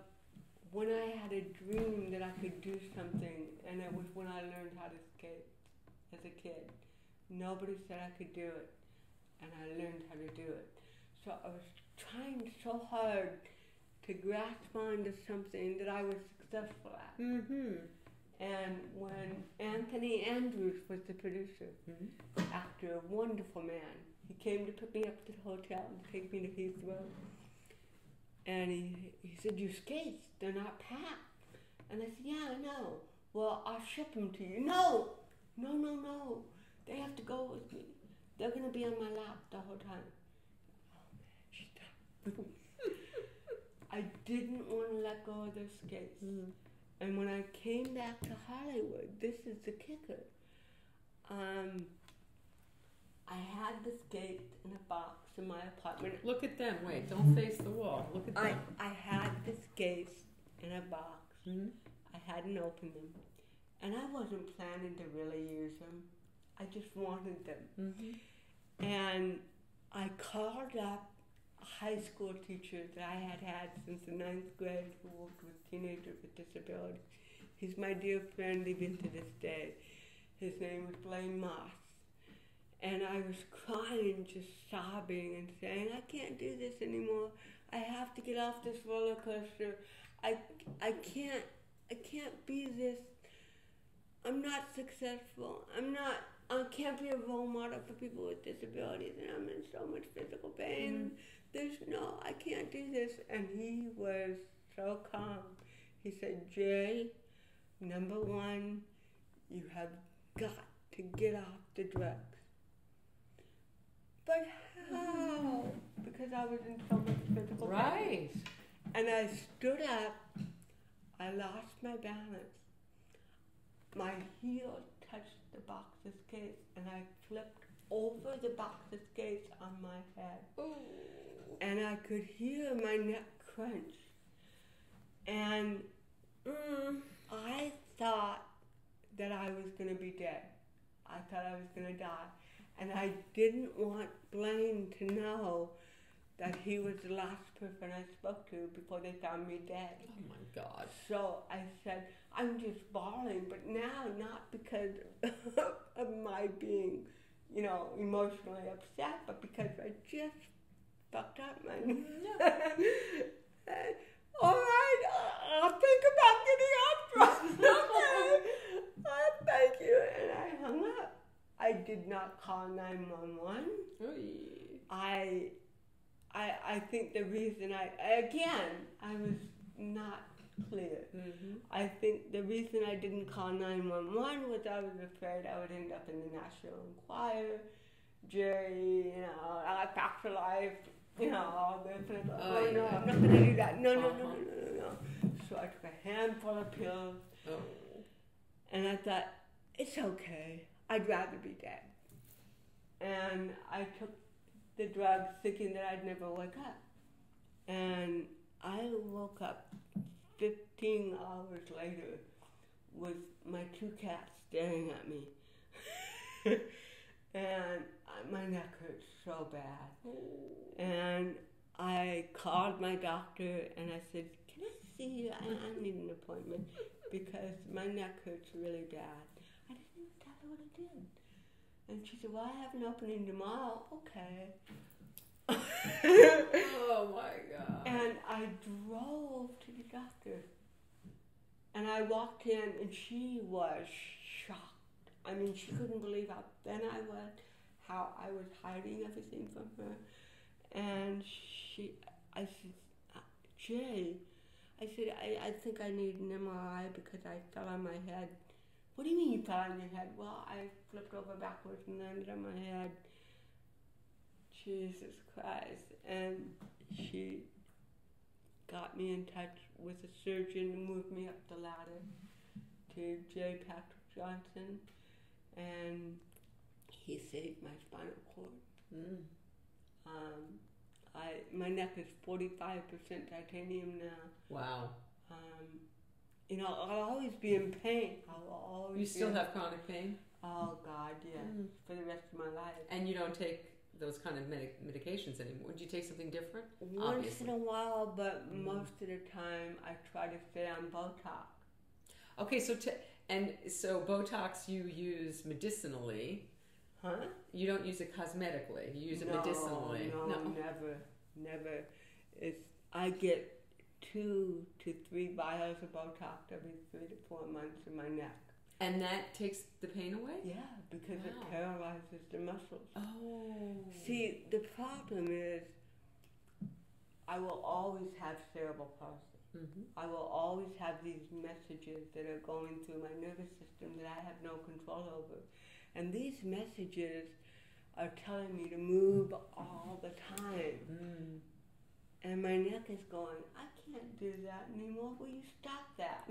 Speaker 1: when I had a dream that I could do something, and it was when I learned how to skate as a kid. Nobody said I could do it, and I learned how to do it. So I was trying so hard to grasp onto something that I was successful at. And when Anthony Andrews was the producer, actor, a wonderful man, he came to pick me up to the hotel and take me to Heathrow. And he said, your skates, they're not packed. And I said, yeah, I know. Well, I'll ship them to you. No. They have to go with me. They're going to be on my lap the whole time. Oh, man, stop. I didn't want to let go of those skates. And when I came back to Hollywood, this is the kicker. I had the skates in a box in my apartment.
Speaker 2: Look at them. Wait, don't face the wall. Look at them.
Speaker 1: I had the skates in a box. I hadn't opened them. And I wasn't planning to really use them. I just wanted them. And I called up a high school teacher that I had since the 9th grade who worked with teenagers with disabilities. He's my dear friend even to this day. His name was Blaine Moss. And I was crying, just sobbing and saying, I can't do this anymore. I have to get off this roller coaster. I can't be this. I'm not successful. I can't be a role model for people with disabilities, and I'm in so much physical pain. I can't do this. And he was so calm. He said, Jay, number one, you have got to get off the drugs. But how? Because I was in so much physical pain.
Speaker 2: Right.
Speaker 1: And I stood up. I lost my balance. My heel touched the box of skates, and I flipped over the box of skates on my head.
Speaker 2: Ooh.
Speaker 1: And I could hear my neck crunch. And I thought that I was going to be dead. I thought I was going to die. And I didn't want Blaine to know that he was the last person I spoke to before they found me dead.
Speaker 2: Oh my God.
Speaker 1: So I said, I'm just bawling, but now not because of my being, emotionally upset, but because I just fucked up, man. All right, I'll think about getting off drugs. Okay. I'll I did not call 911. I think the reason I was not clear. Mm-hmm. I think the reason I didn't call 911 was I was afraid I would end up in the National Enquirer. Jerry, I got back to life, all this. And I thought, no, I'm not going to do that. No. So I took a handful of pills. Oh. And I thought, it's okay. I'd rather be dead. And I took the drugs thinking that I'd never wake up. And I woke up 15 hours later with my 2 cats staring at me. And my neck hurt so bad. And I called my doctor and I said, can I see you? I need an appointment because my neck hurts really bad. I didn't even tell her what it did. And she said, well, I have an opening tomorrow. Okay.
Speaker 2: Oh my God.
Speaker 1: And I drove to the doctor. And I walked in and she was shocked. I mean, she couldn't believe how thin I was, how I was hiding everything from her. And I said, Jay, I said, I think I need an MRI because I fell on my head. What do you mean you fell on your head? Well, I flipped over backwards and landed on my head. Jesus Christ. And she got me in touch with a surgeon and moved me up the ladder to J. Patrick Johnson. And he saved my spinal cord. My neck is 45% titanium now.
Speaker 2: Wow.
Speaker 1: I'll always be in pain.
Speaker 2: You still have chronic pain?
Speaker 1: Oh, God, yes. For the rest of my life.
Speaker 2: And you don't take those kind of medications anymore? Would you take something different?
Speaker 1: Once in a while, but most of the time I try to stay on Botox.
Speaker 2: Okay, so Botox you use medicinally.
Speaker 1: Huh?
Speaker 2: You don't use it cosmetically. You use it medicinally.
Speaker 1: No, never. I get 2 to 3 vials of Botox every 3 to 4 months in my neck.
Speaker 2: And that takes the pain away?
Speaker 1: Yeah, because it paralyzes the muscles.
Speaker 2: Oh.
Speaker 1: See, the problem is I will always have cerebral palsy. Mm-hmm. I will always have these messages that are going through my nervous system that I have no control over. And these messages are telling me to move all the time. And my neck is going, I can't do that anymore. Will you stop that?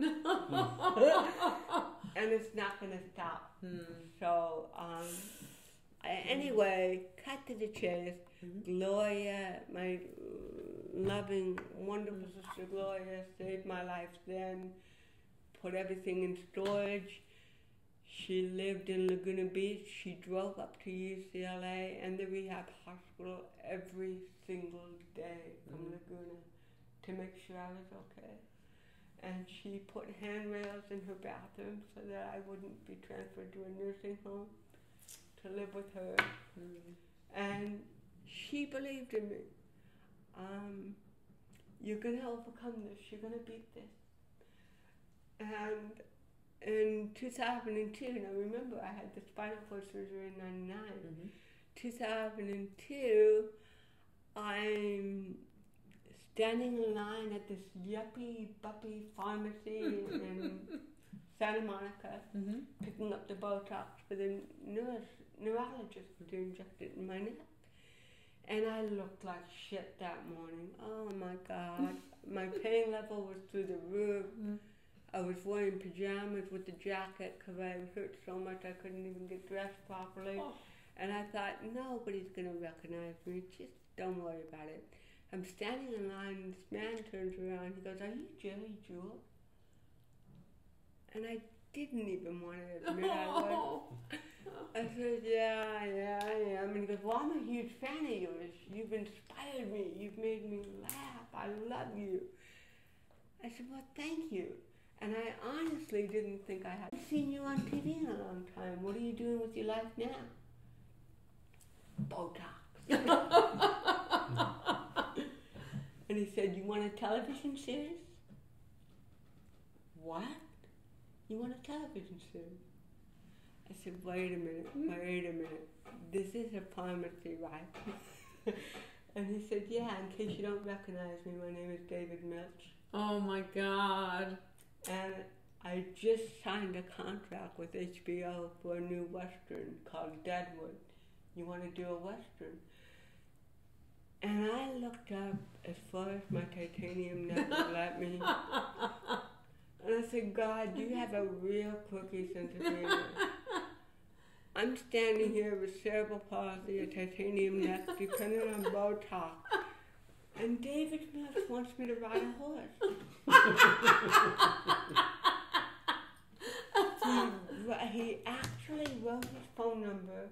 Speaker 1: And it's not going to stop. So, anyway, cut to the chase. Gloria, my loving, wonderful sister Gloria, saved my life then, put everything in storage. She lived in Laguna Beach. She drove up to UCLA and the rehab hospital every single day from Laguna to make sure I was okay. And she put handrails in her bathroom so that I wouldn't be transferred to a nursing home to live with her. And she believed in me. You're going to overcome this. You're going to beat this. And in 2002, and I remember I had the spinal cord surgery in 99. 2002, I'm standing in line at this yuppie-buppie pharmacy in Santa Monica, picking up the Botox for the neurologist to inject it in my neck. And I looked like shit that morning. Oh my God. My pain level was through the roof. I was wearing pajamas with the jacket because I hurt so much I couldn't even get dressed properly. And I thought, nobody's going to recognize me. Just don't worry about it. I'm standing in line and this man turns around. He goes, are you Geri Jewell? And I didn't even want to admit I was. I said, yeah, I am. And he goes, well, I'm a huge fan of yours. You've inspired me. You've made me laugh. I love you. I said, well, thank you. And I honestly didn't think I had seen you on TV in a long time. What are you doing with your life now? Botox. And he said, you want a television series? What? You want a television series? I said, wait a minute. This is a pharmacy, right? And he said, yeah, in case you don't recognize me, my name is David Milch.
Speaker 2: Oh my God.
Speaker 1: And I just signed a contract with HBO for a new Western called Deadwood. You want to do a Western? And I looked up as far as my titanium neck would let me. And I said, God, you have a real quirky sense of humor. I'm standing here with cerebral palsy, a titanium neck, dependent on Botox. And David Milch wants me to ride a horse. He actually wrote his phone number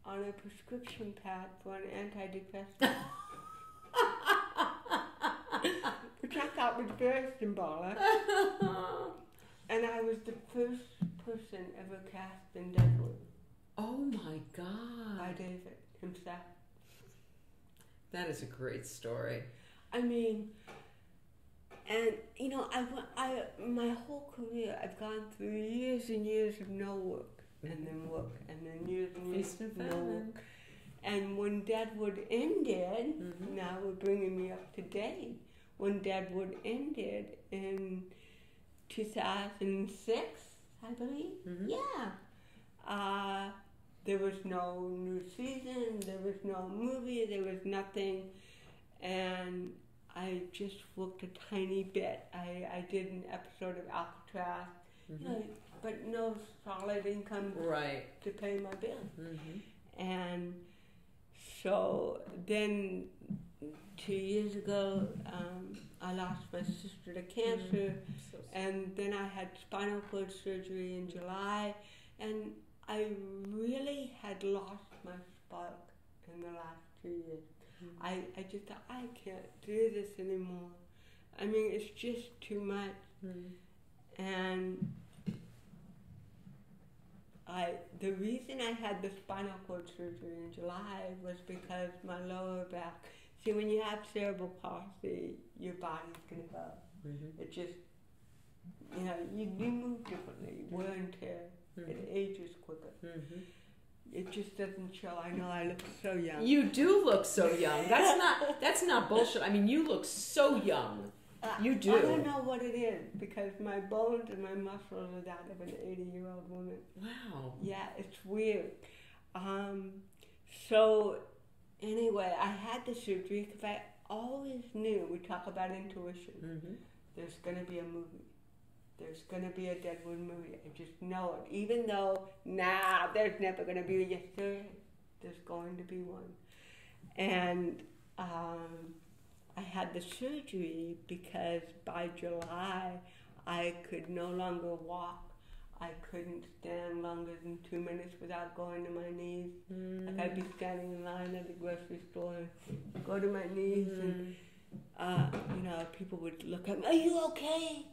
Speaker 1: on a prescription pad for an antidepressant. Which I thought was very symbolic. And I was the first person ever cast in Deadwood.
Speaker 2: Oh my God.
Speaker 1: By David himself.
Speaker 2: That is a great story.
Speaker 1: I mean, and you know, my whole career, I've gone through years and years of no work, and then work, and then years and years of no work. And when Deadwood ended, now we're bringing me up to date. When Deadwood ended in 2006, I believe, there was no new season, there was no movie, there was nothing, and I just worked a tiny bit. I did an episode of Alcatraz, you know, but no solid income to pay my bills. And so then 2 years ago, I lost my sister to cancer, and then I had spinal cord surgery in July, and I really had lost my spark in the last 2 years. I just thought, I can't do this anymore. I mean, it's just too much. And the reason I had the spinal cord surgery in July was because my lower back, see, when you have cerebral palsy, your body's going to go. It just, you know, you move differently, wear and tear. It ages quicker. It just doesn't show. I know I look so young.
Speaker 2: You do look so young. That's not bullshit. I mean, you look so young. You do.
Speaker 1: I don't know what it is, because my bones and my muscles are that of an 80-year-old woman.
Speaker 2: Wow.
Speaker 1: Yeah, it's weird. So anyway, I had the surgery because I always knew, we talk about intuition, there's going to be a movie. There's going to be a Deadwood movie. I just know it. Even though, there's never going to be. Yes, there is. There's going to be one. And I had the surgery because by July, I could no longer walk. I couldn't stand longer than 2 minutes without going to my knees. Like I'd be standing in line at the grocery store and go to my knees, and you know, people would look at me. Are you okay?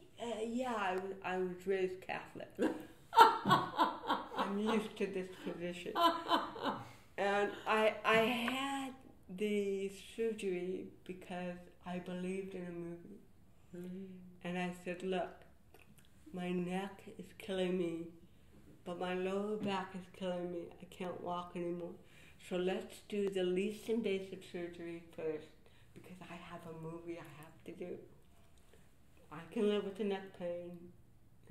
Speaker 1: Yeah, I was raised Catholic. I'm used to this position. And I had the surgery because I believed in a movie. And I said, look, my neck is killing me, but my lower back is killing me. I can't walk anymore. So let's do the least invasive surgery first, because I have a movie I have to do. I can live with the neck pain.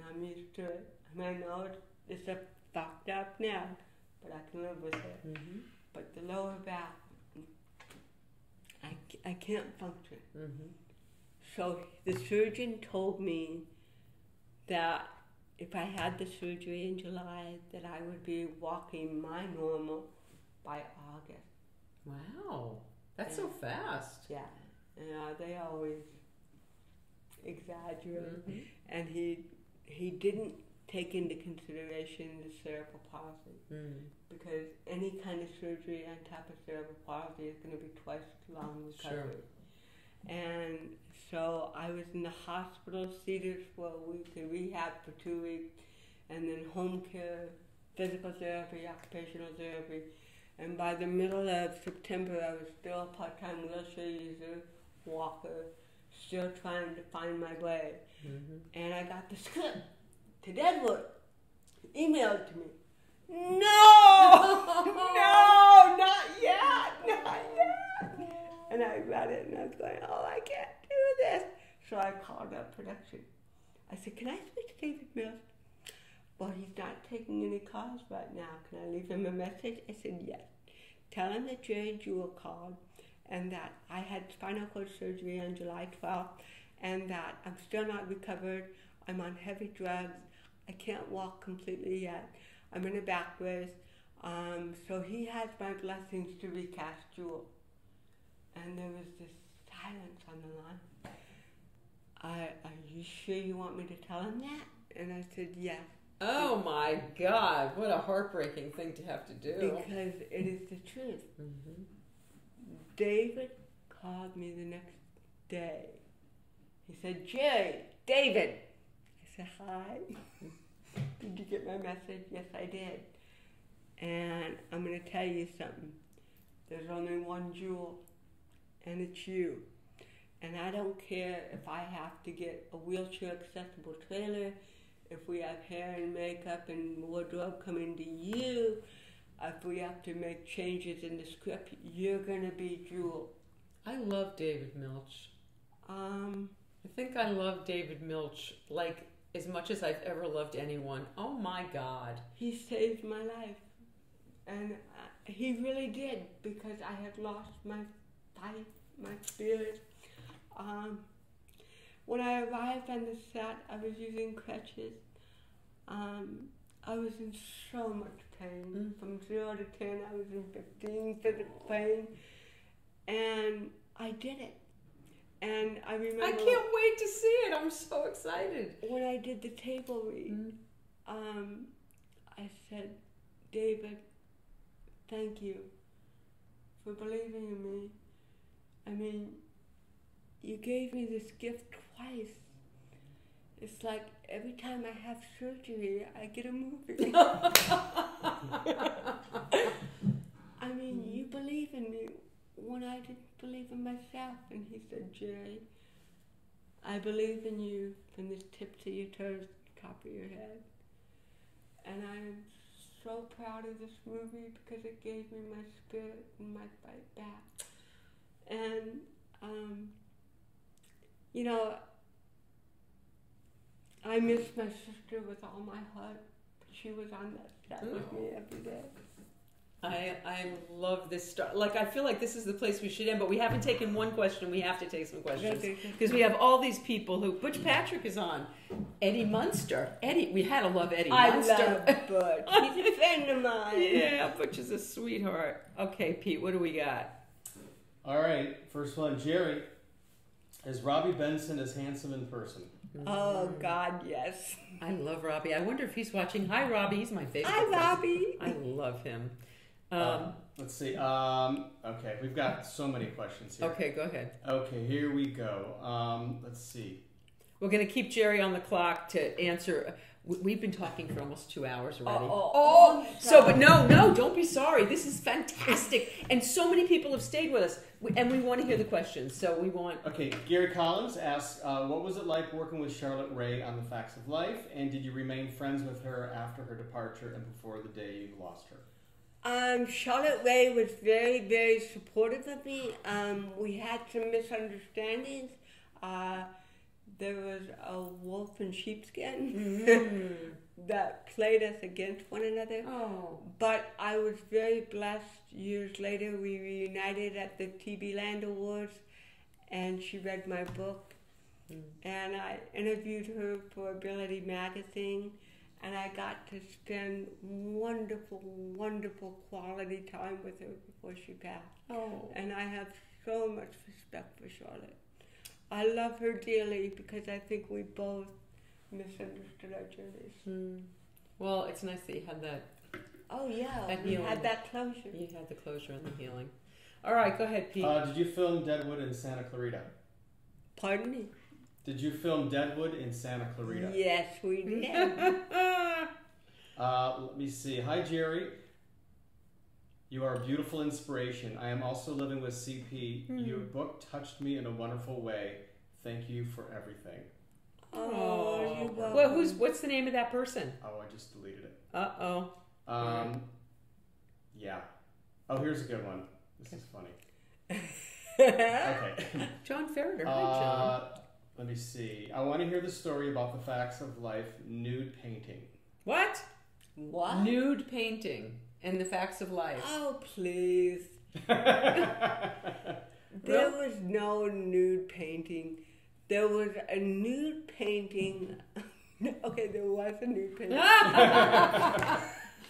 Speaker 1: I'm used to it. I mean, I know it's a fucked up neck, but I can live with it. But the lower back, I can't function. So the surgeon told me that if I had the surgery in July, that I would be walking my normal by August.
Speaker 2: Wow, that's so fast.
Speaker 1: Yeah, they always exaggerate. And he didn't take into consideration the cerebral palsy, because any kind of surgery on top of cerebral palsy is going to be twice as long recovery. And so I was in the hospital, Cedars, for a week, and rehab for 2 weeks, and then home care, physical therapy, occupational therapy. And by the middle of September, I was still a part-time wheelchair user, walker, still trying to find my way. And I got the script to Deadwood, emailed to me. no, no, not yet, not yet. And I read it and I was going, oh, I can't do this. So I called up production. I said, can I speak to David Milch? Well, he's not taking any calls right now. Can I leave him a message? I said, yes. Tell him that Geri Jewell called and that I had spinal cord surgery on July 12th and that I'm still not recovered. I'm on heavy drugs. I can't walk completely yet. I'm in a back brace. So he has my blessings to recast Jewel. And there was this silence on the line. Are you sure you want me to tell him that? And I said, yes.
Speaker 2: Oh my God, what a heartbreaking thing to have to do.
Speaker 1: Because it is the truth. Mm-hmm. David called me the next day. He said, Geri, David. I said, hi. Did you get my message? Yes, I did. And I'm going to tell you something. There's only one Jewel, and it's you. And I don't care if I have to get a wheelchair-accessible trailer, if we have hair and makeup and wardrobe coming to you, if we have to make changes in the script, you're going to be Jewel.
Speaker 2: I love David Milch. I think I love David Milch like as much as I've ever loved anyone. Oh my God.
Speaker 1: He saved my life. And he really did, because I had lost my fight, my spirit. When I arrived on the set, I was using crutches. I was in so much pain. From 0 to 10, I was in 15 physical pain. And I did it. And I remember...
Speaker 2: I can't wait to see it. I'm so excited.
Speaker 1: When I did the table read, I said, David, thank you for believing in me. I mean, you gave me this gift twice. It's like every time I have surgery, I get a movie. I mean, you believe in me when I didn't believe in myself. And he said, Geri, I believe in you from the tip to your toes, the top of your head. And I am so proud of this movie because it gave me my spirit and my fight back. And, you know, I miss my sister with all my heart. She was on that set with me every day.
Speaker 2: I love this story. Like, I feel like this is the place we should end, but we haven't taken one question. We have to take some questions. Because we have all these people who... Butch Patrick is on. Eddie Munster. Eddie, we had to love Eddie Munster.
Speaker 1: I love Butch. He's a friend of mine.
Speaker 2: Yeah, Butch is a sweetheart. Okay, Pete, what do we got?
Speaker 3: All right, first one. Geri, is Robbie Benson as handsome in person?
Speaker 1: Oh, God, yes.
Speaker 2: I love Robbie. I wonder if he's watching. Hi, Robbie. He's my favorite.
Speaker 1: Hi, Robbie.
Speaker 2: I love him.
Speaker 3: Let's see. Okay, we've got so many questions here.
Speaker 2: Okay, go ahead.
Speaker 3: Okay, here we go. Let's see.
Speaker 2: We're going to keep Geri on the clock to answer. We've been talking for almost 2 hours already. But no, don't be sorry. This is fantastic. And so many people have stayed with us. And we want to hear the questions, so we want...
Speaker 3: Okay, Gary Collins asks, what was it like working with Charlotte Rae on The Facts of Life? And did you remain friends with her after her departure and before the day you lost her?
Speaker 1: Charlotte Rae was very, very supportive of me. We had some misunderstandings. There was a wolf in sheepskin that played us against one another. Oh. But I was very blessed. Years later, we reunited at the TV Land Awards, and she read my book. And I interviewed her for Ability Magazine, and I got to spend wonderful, wonderful quality time with her before she passed. Oh. And I have so much respect for Charlotte. I love her dearly because I think we both misunderstood our journeys.
Speaker 2: Well, it's nice that you had that.
Speaker 1: Oh, yeah. We had that closure.
Speaker 2: You had the closure and the healing. All right, go ahead, Pete.
Speaker 3: Did you film Deadwood in Santa Clarita?
Speaker 1: Pardon me?
Speaker 3: Did you film Deadwood in Santa Clarita?
Speaker 1: Yes, we did.
Speaker 3: Let me see. Hi, Geri. You are a beautiful inspiration. I am also living with CP. Your book touched me in a wonderful way. Thank you for everything.
Speaker 1: Oh,
Speaker 2: well, what's the name of that person?
Speaker 3: Oh, I just deleted it.
Speaker 2: Uh-oh.
Speaker 3: Yeah. Oh, here's a good one. This is funny. Okay.
Speaker 2: John Ferreter. Hi, John.
Speaker 3: Let me see. I want to hear the story about the facts of life nude painting.
Speaker 2: What?
Speaker 1: What?
Speaker 2: Nude painting and the facts of life.
Speaker 1: Oh, please. There was no nude painting. There was a nude painting. Okay, there was a nude painting.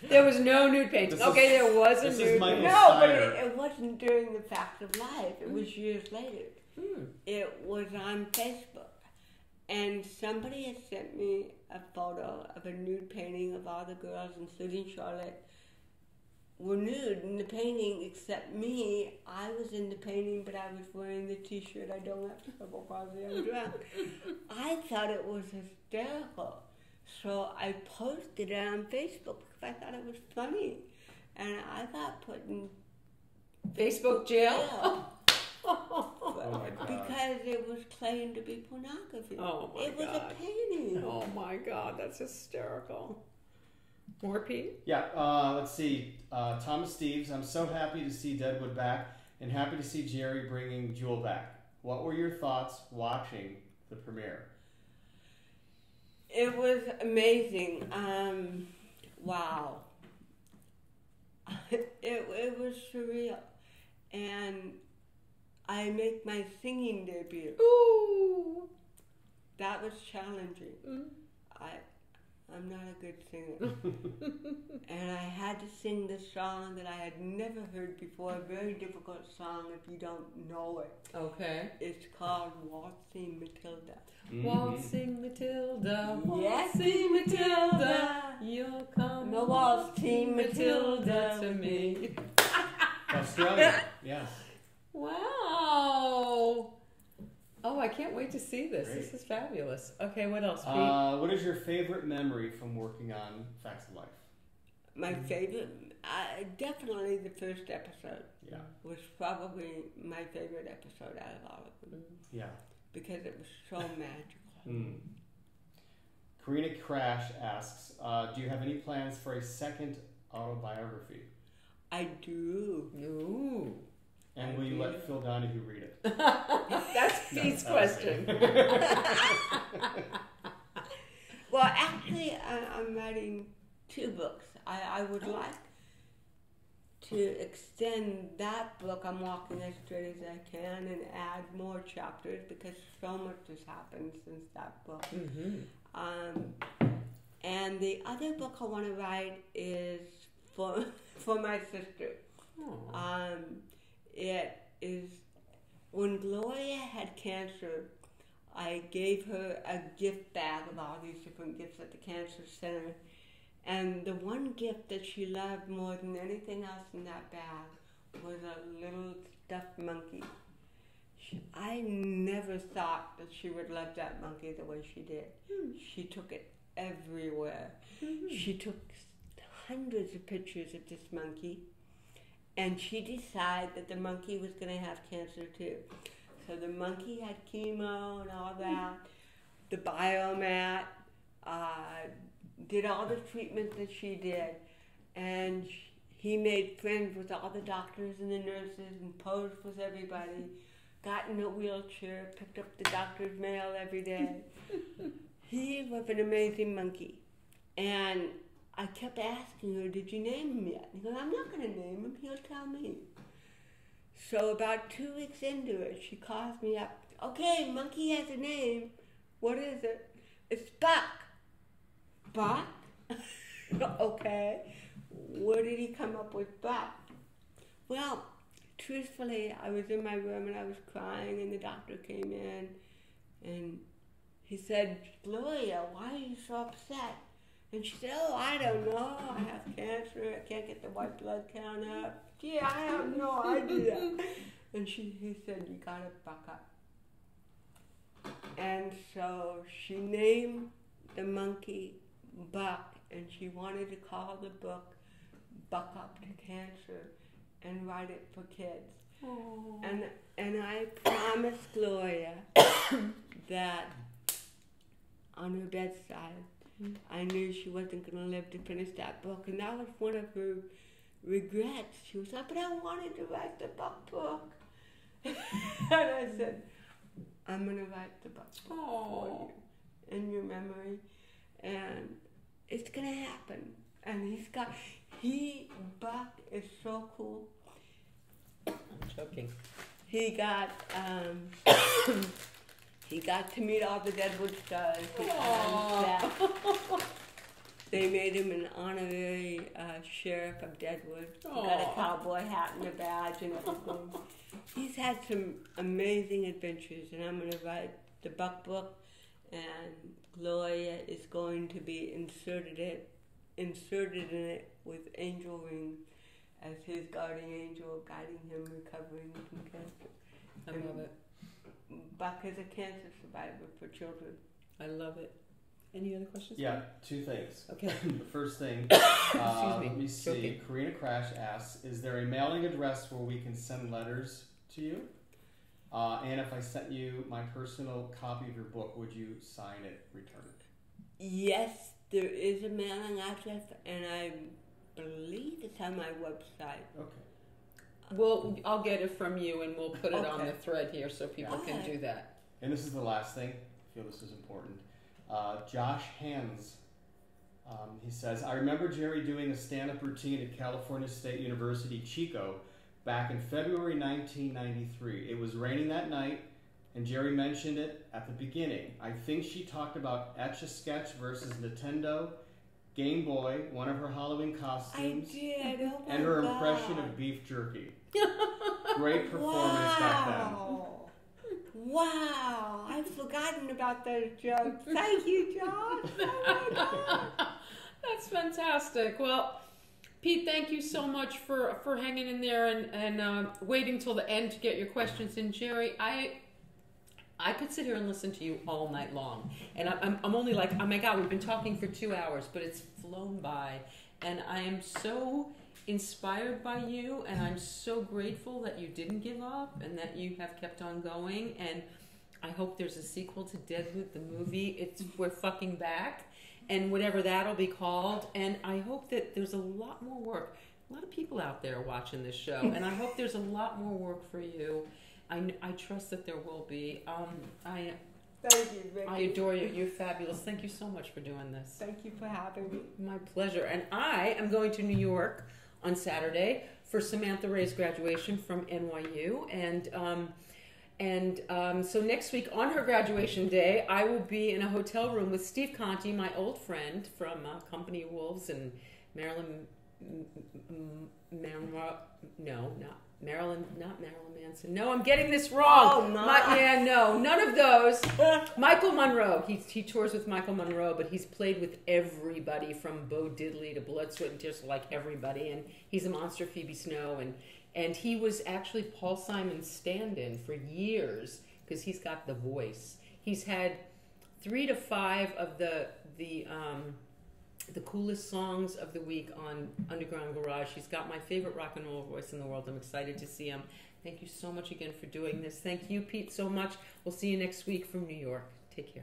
Speaker 2: There was no nude painting. There was a nude painting.
Speaker 1: No, but it wasn't during the Facts of Life. It was years later. It was on Facebook. And somebody had sent me a photo of a nude painting of all the girls, including Charlotte, were nude in the painting except me. I was in the painting, but I was wearing the t-shirt. I don't have cerebral palsy. I'm drunk. I thought it was hysterical. So I posted it on Facebook because I thought it was funny. And I got put in
Speaker 2: Facebook jail.
Speaker 1: Because it was claimed to be pornography.
Speaker 2: Oh my God.
Speaker 1: It was a painting.
Speaker 2: Oh my God, that's hysterical. More Pete?
Speaker 3: Yeah, let's see. Thomas Steves, I'm so happy to see Deadwood back and happy to see Geri bringing Jewell back. What were your thoughts watching the premiere?
Speaker 1: It was amazing. Wow. It was surreal. And I make my singing debut.
Speaker 2: Ooh.
Speaker 1: That was challenging. I'm not a good singer. And I had to sing this song that I had never heard before, a very difficult song if you don't know it.
Speaker 2: Okay.
Speaker 1: It's called Waltzing Matilda.
Speaker 2: Waltzing Matilda,
Speaker 1: Yes,
Speaker 2: waltzing Matilda, you'll come
Speaker 1: the waltzing
Speaker 2: Matilda to me.
Speaker 3: Australia, yes.
Speaker 2: Wow. Oh, I can't wait to see this.
Speaker 3: Great.
Speaker 2: This is fabulous. Okay, what else, Pete?
Speaker 3: What is your favorite memory from working on Facts of Life?
Speaker 1: My favorite, definitely the first episode.
Speaker 3: Yeah.
Speaker 1: Was probably my favorite episode out of all of them.
Speaker 3: Yeah.
Speaker 1: Because it was so magical.
Speaker 3: Karina Crash asks, do you have any plans for a second autobiography?
Speaker 1: I do.
Speaker 2: Ooh.
Speaker 3: And will you let Phil Donahue read it?
Speaker 2: That's Pete's question.
Speaker 1: Well, actually, I'm writing 2 books. I would like to extend that book. I'm walking as straight as I can and add more chapters because so much has happened since that book. And the other book I want to write is for my sister. It is when Gloria had cancer. I gave her a gift bag of all these different gifts at the cancer center. And the one gift that she loved more than anything else in that bag was a little stuffed monkey. I never thought that she would love that monkey the way she did. She took it everywhere. She took hundreds of pictures of this monkey. And she decided that the monkey was going to have cancer too. So the monkey had chemo and all that. The biomat, did all the treatment that she did. And he made friends with all the doctors and the nurses and posed with everybody. Got in a wheelchair, picked up the doctor's mail every day. He was an amazing monkey. And I kept asking her, did you name him yet? And he goes, I'm not going to name him. He'll tell me. So about 2 weeks into it, she calls me up. Okay, monkey has a name. What is it? It's Buck. Buck? Okay. Where did he come up with Buck? Well, truthfully, I was in my room and I was crying and the doctor came in and he said, Gloria, why are you so upset? And she said, oh, I don't know. I have cancer. I can't get the white blood count up. Gee, I have no idea. And he said, you got to buck up. And so she named the monkey Buck, and she wanted to call the book Buck Up to Cancer and write it for kids.
Speaker 2: Aww.
Speaker 1: And I promised Gloria that on her bedside, I knew she wasn't going to live to finish that book, and that was one of her regrets. She was like, but I wanted to write the book. And I said, I'm going to write the book for you in your memory, and it's going to happen. And Buck is so cool.
Speaker 2: I'm joking.
Speaker 1: He got to meet all the Deadwood stars. They made him an honorary sheriff of Deadwood. He got a cowboy hat and a badge and everything. He's had some amazing adventures, and I'm going to write the Buck book, and Gloria is going to be inserted in it with Angel Ring as his guardian angel, guiding him recovering from cancer.
Speaker 2: I love it.
Speaker 1: Buck is a cancer survivor for children.
Speaker 2: I love it. Any other questions?
Speaker 3: Yeah, two things.
Speaker 2: Okay.
Speaker 3: The first thing,
Speaker 2: Excuse me.
Speaker 3: let me see.
Speaker 2: Joking.
Speaker 3: Karina Crash asks, is there a mailing address where we can send letters to you? And if I sent you my personal copy of your book, would you sign it, return it?
Speaker 1: Yes, there is a mailing address, and I believe it's on my website.
Speaker 3: Okay.
Speaker 2: I'll get it from you, and we'll put it on the thread here so people can do that.
Speaker 3: And this is the last thing. I feel this is important. Josh Hands, he says, I remember Geri doing a stand-up routine at California State University, Chico, back in February 1993. It was raining that night, and Geri mentioned it at the beginning. I think she talked about Etch-a-Sketch versus Nintendo, Game Boy, one of her Halloween costumes,
Speaker 1: I did. Oh my
Speaker 3: and her
Speaker 1: God.
Speaker 3: impression of beef jerky. Great performance back then.
Speaker 1: Wow, I've forgotten about those jokes. Thank you, Josh. Oh my God.
Speaker 2: That's fantastic. Well, Pete, thank you so much for hanging in there and waiting till the end to get your questions in. Geri, I could sit here and listen to you all night long. And I'm only like, oh my God, we've been talking for 2 hours, but it's flown by. And I am so inspired by you, and I'm so grateful that you didn't give up and that you have kept on going. And I hope there's a sequel to Deadwood the Movie. We're fucking back, and whatever that'll be called. And I hope that there's a lot more work. A lot of people out there watching this show, and I hope there's a lot more work for you. I trust that there will be.
Speaker 1: Thank you, Vicki.
Speaker 2: I adore you. You're fabulous. Thank you so much for doing this.
Speaker 1: Thank you for having me.
Speaker 2: My pleasure. And I am going to New York on Saturday for Samantha Ray's graduation from NYU. And so next week on her graduation day, I will be in a hotel room with Steve Conte, my old friend from Company of Wolves, and Marilyn Manson. No, I'm getting this wrong.
Speaker 1: Oh, no.
Speaker 2: None of those. Michael Monroe. He tours with Michael Monroe, but he's played with everybody from Bo Diddley to Blood, Sweat, and Tears, like everybody. And he's a monster, Phoebe Snow. And he was actually Paul Simon's stand-in for years because he's got the voice. He's had 3 to 5 of the coolest songs of the week on Underground Garage. He's got my favorite rock and roll voice in the world. I'm excited to see him. Thank you so much again for doing this. Thank you, Pete, so much. We'll see you next week from New York. Take care.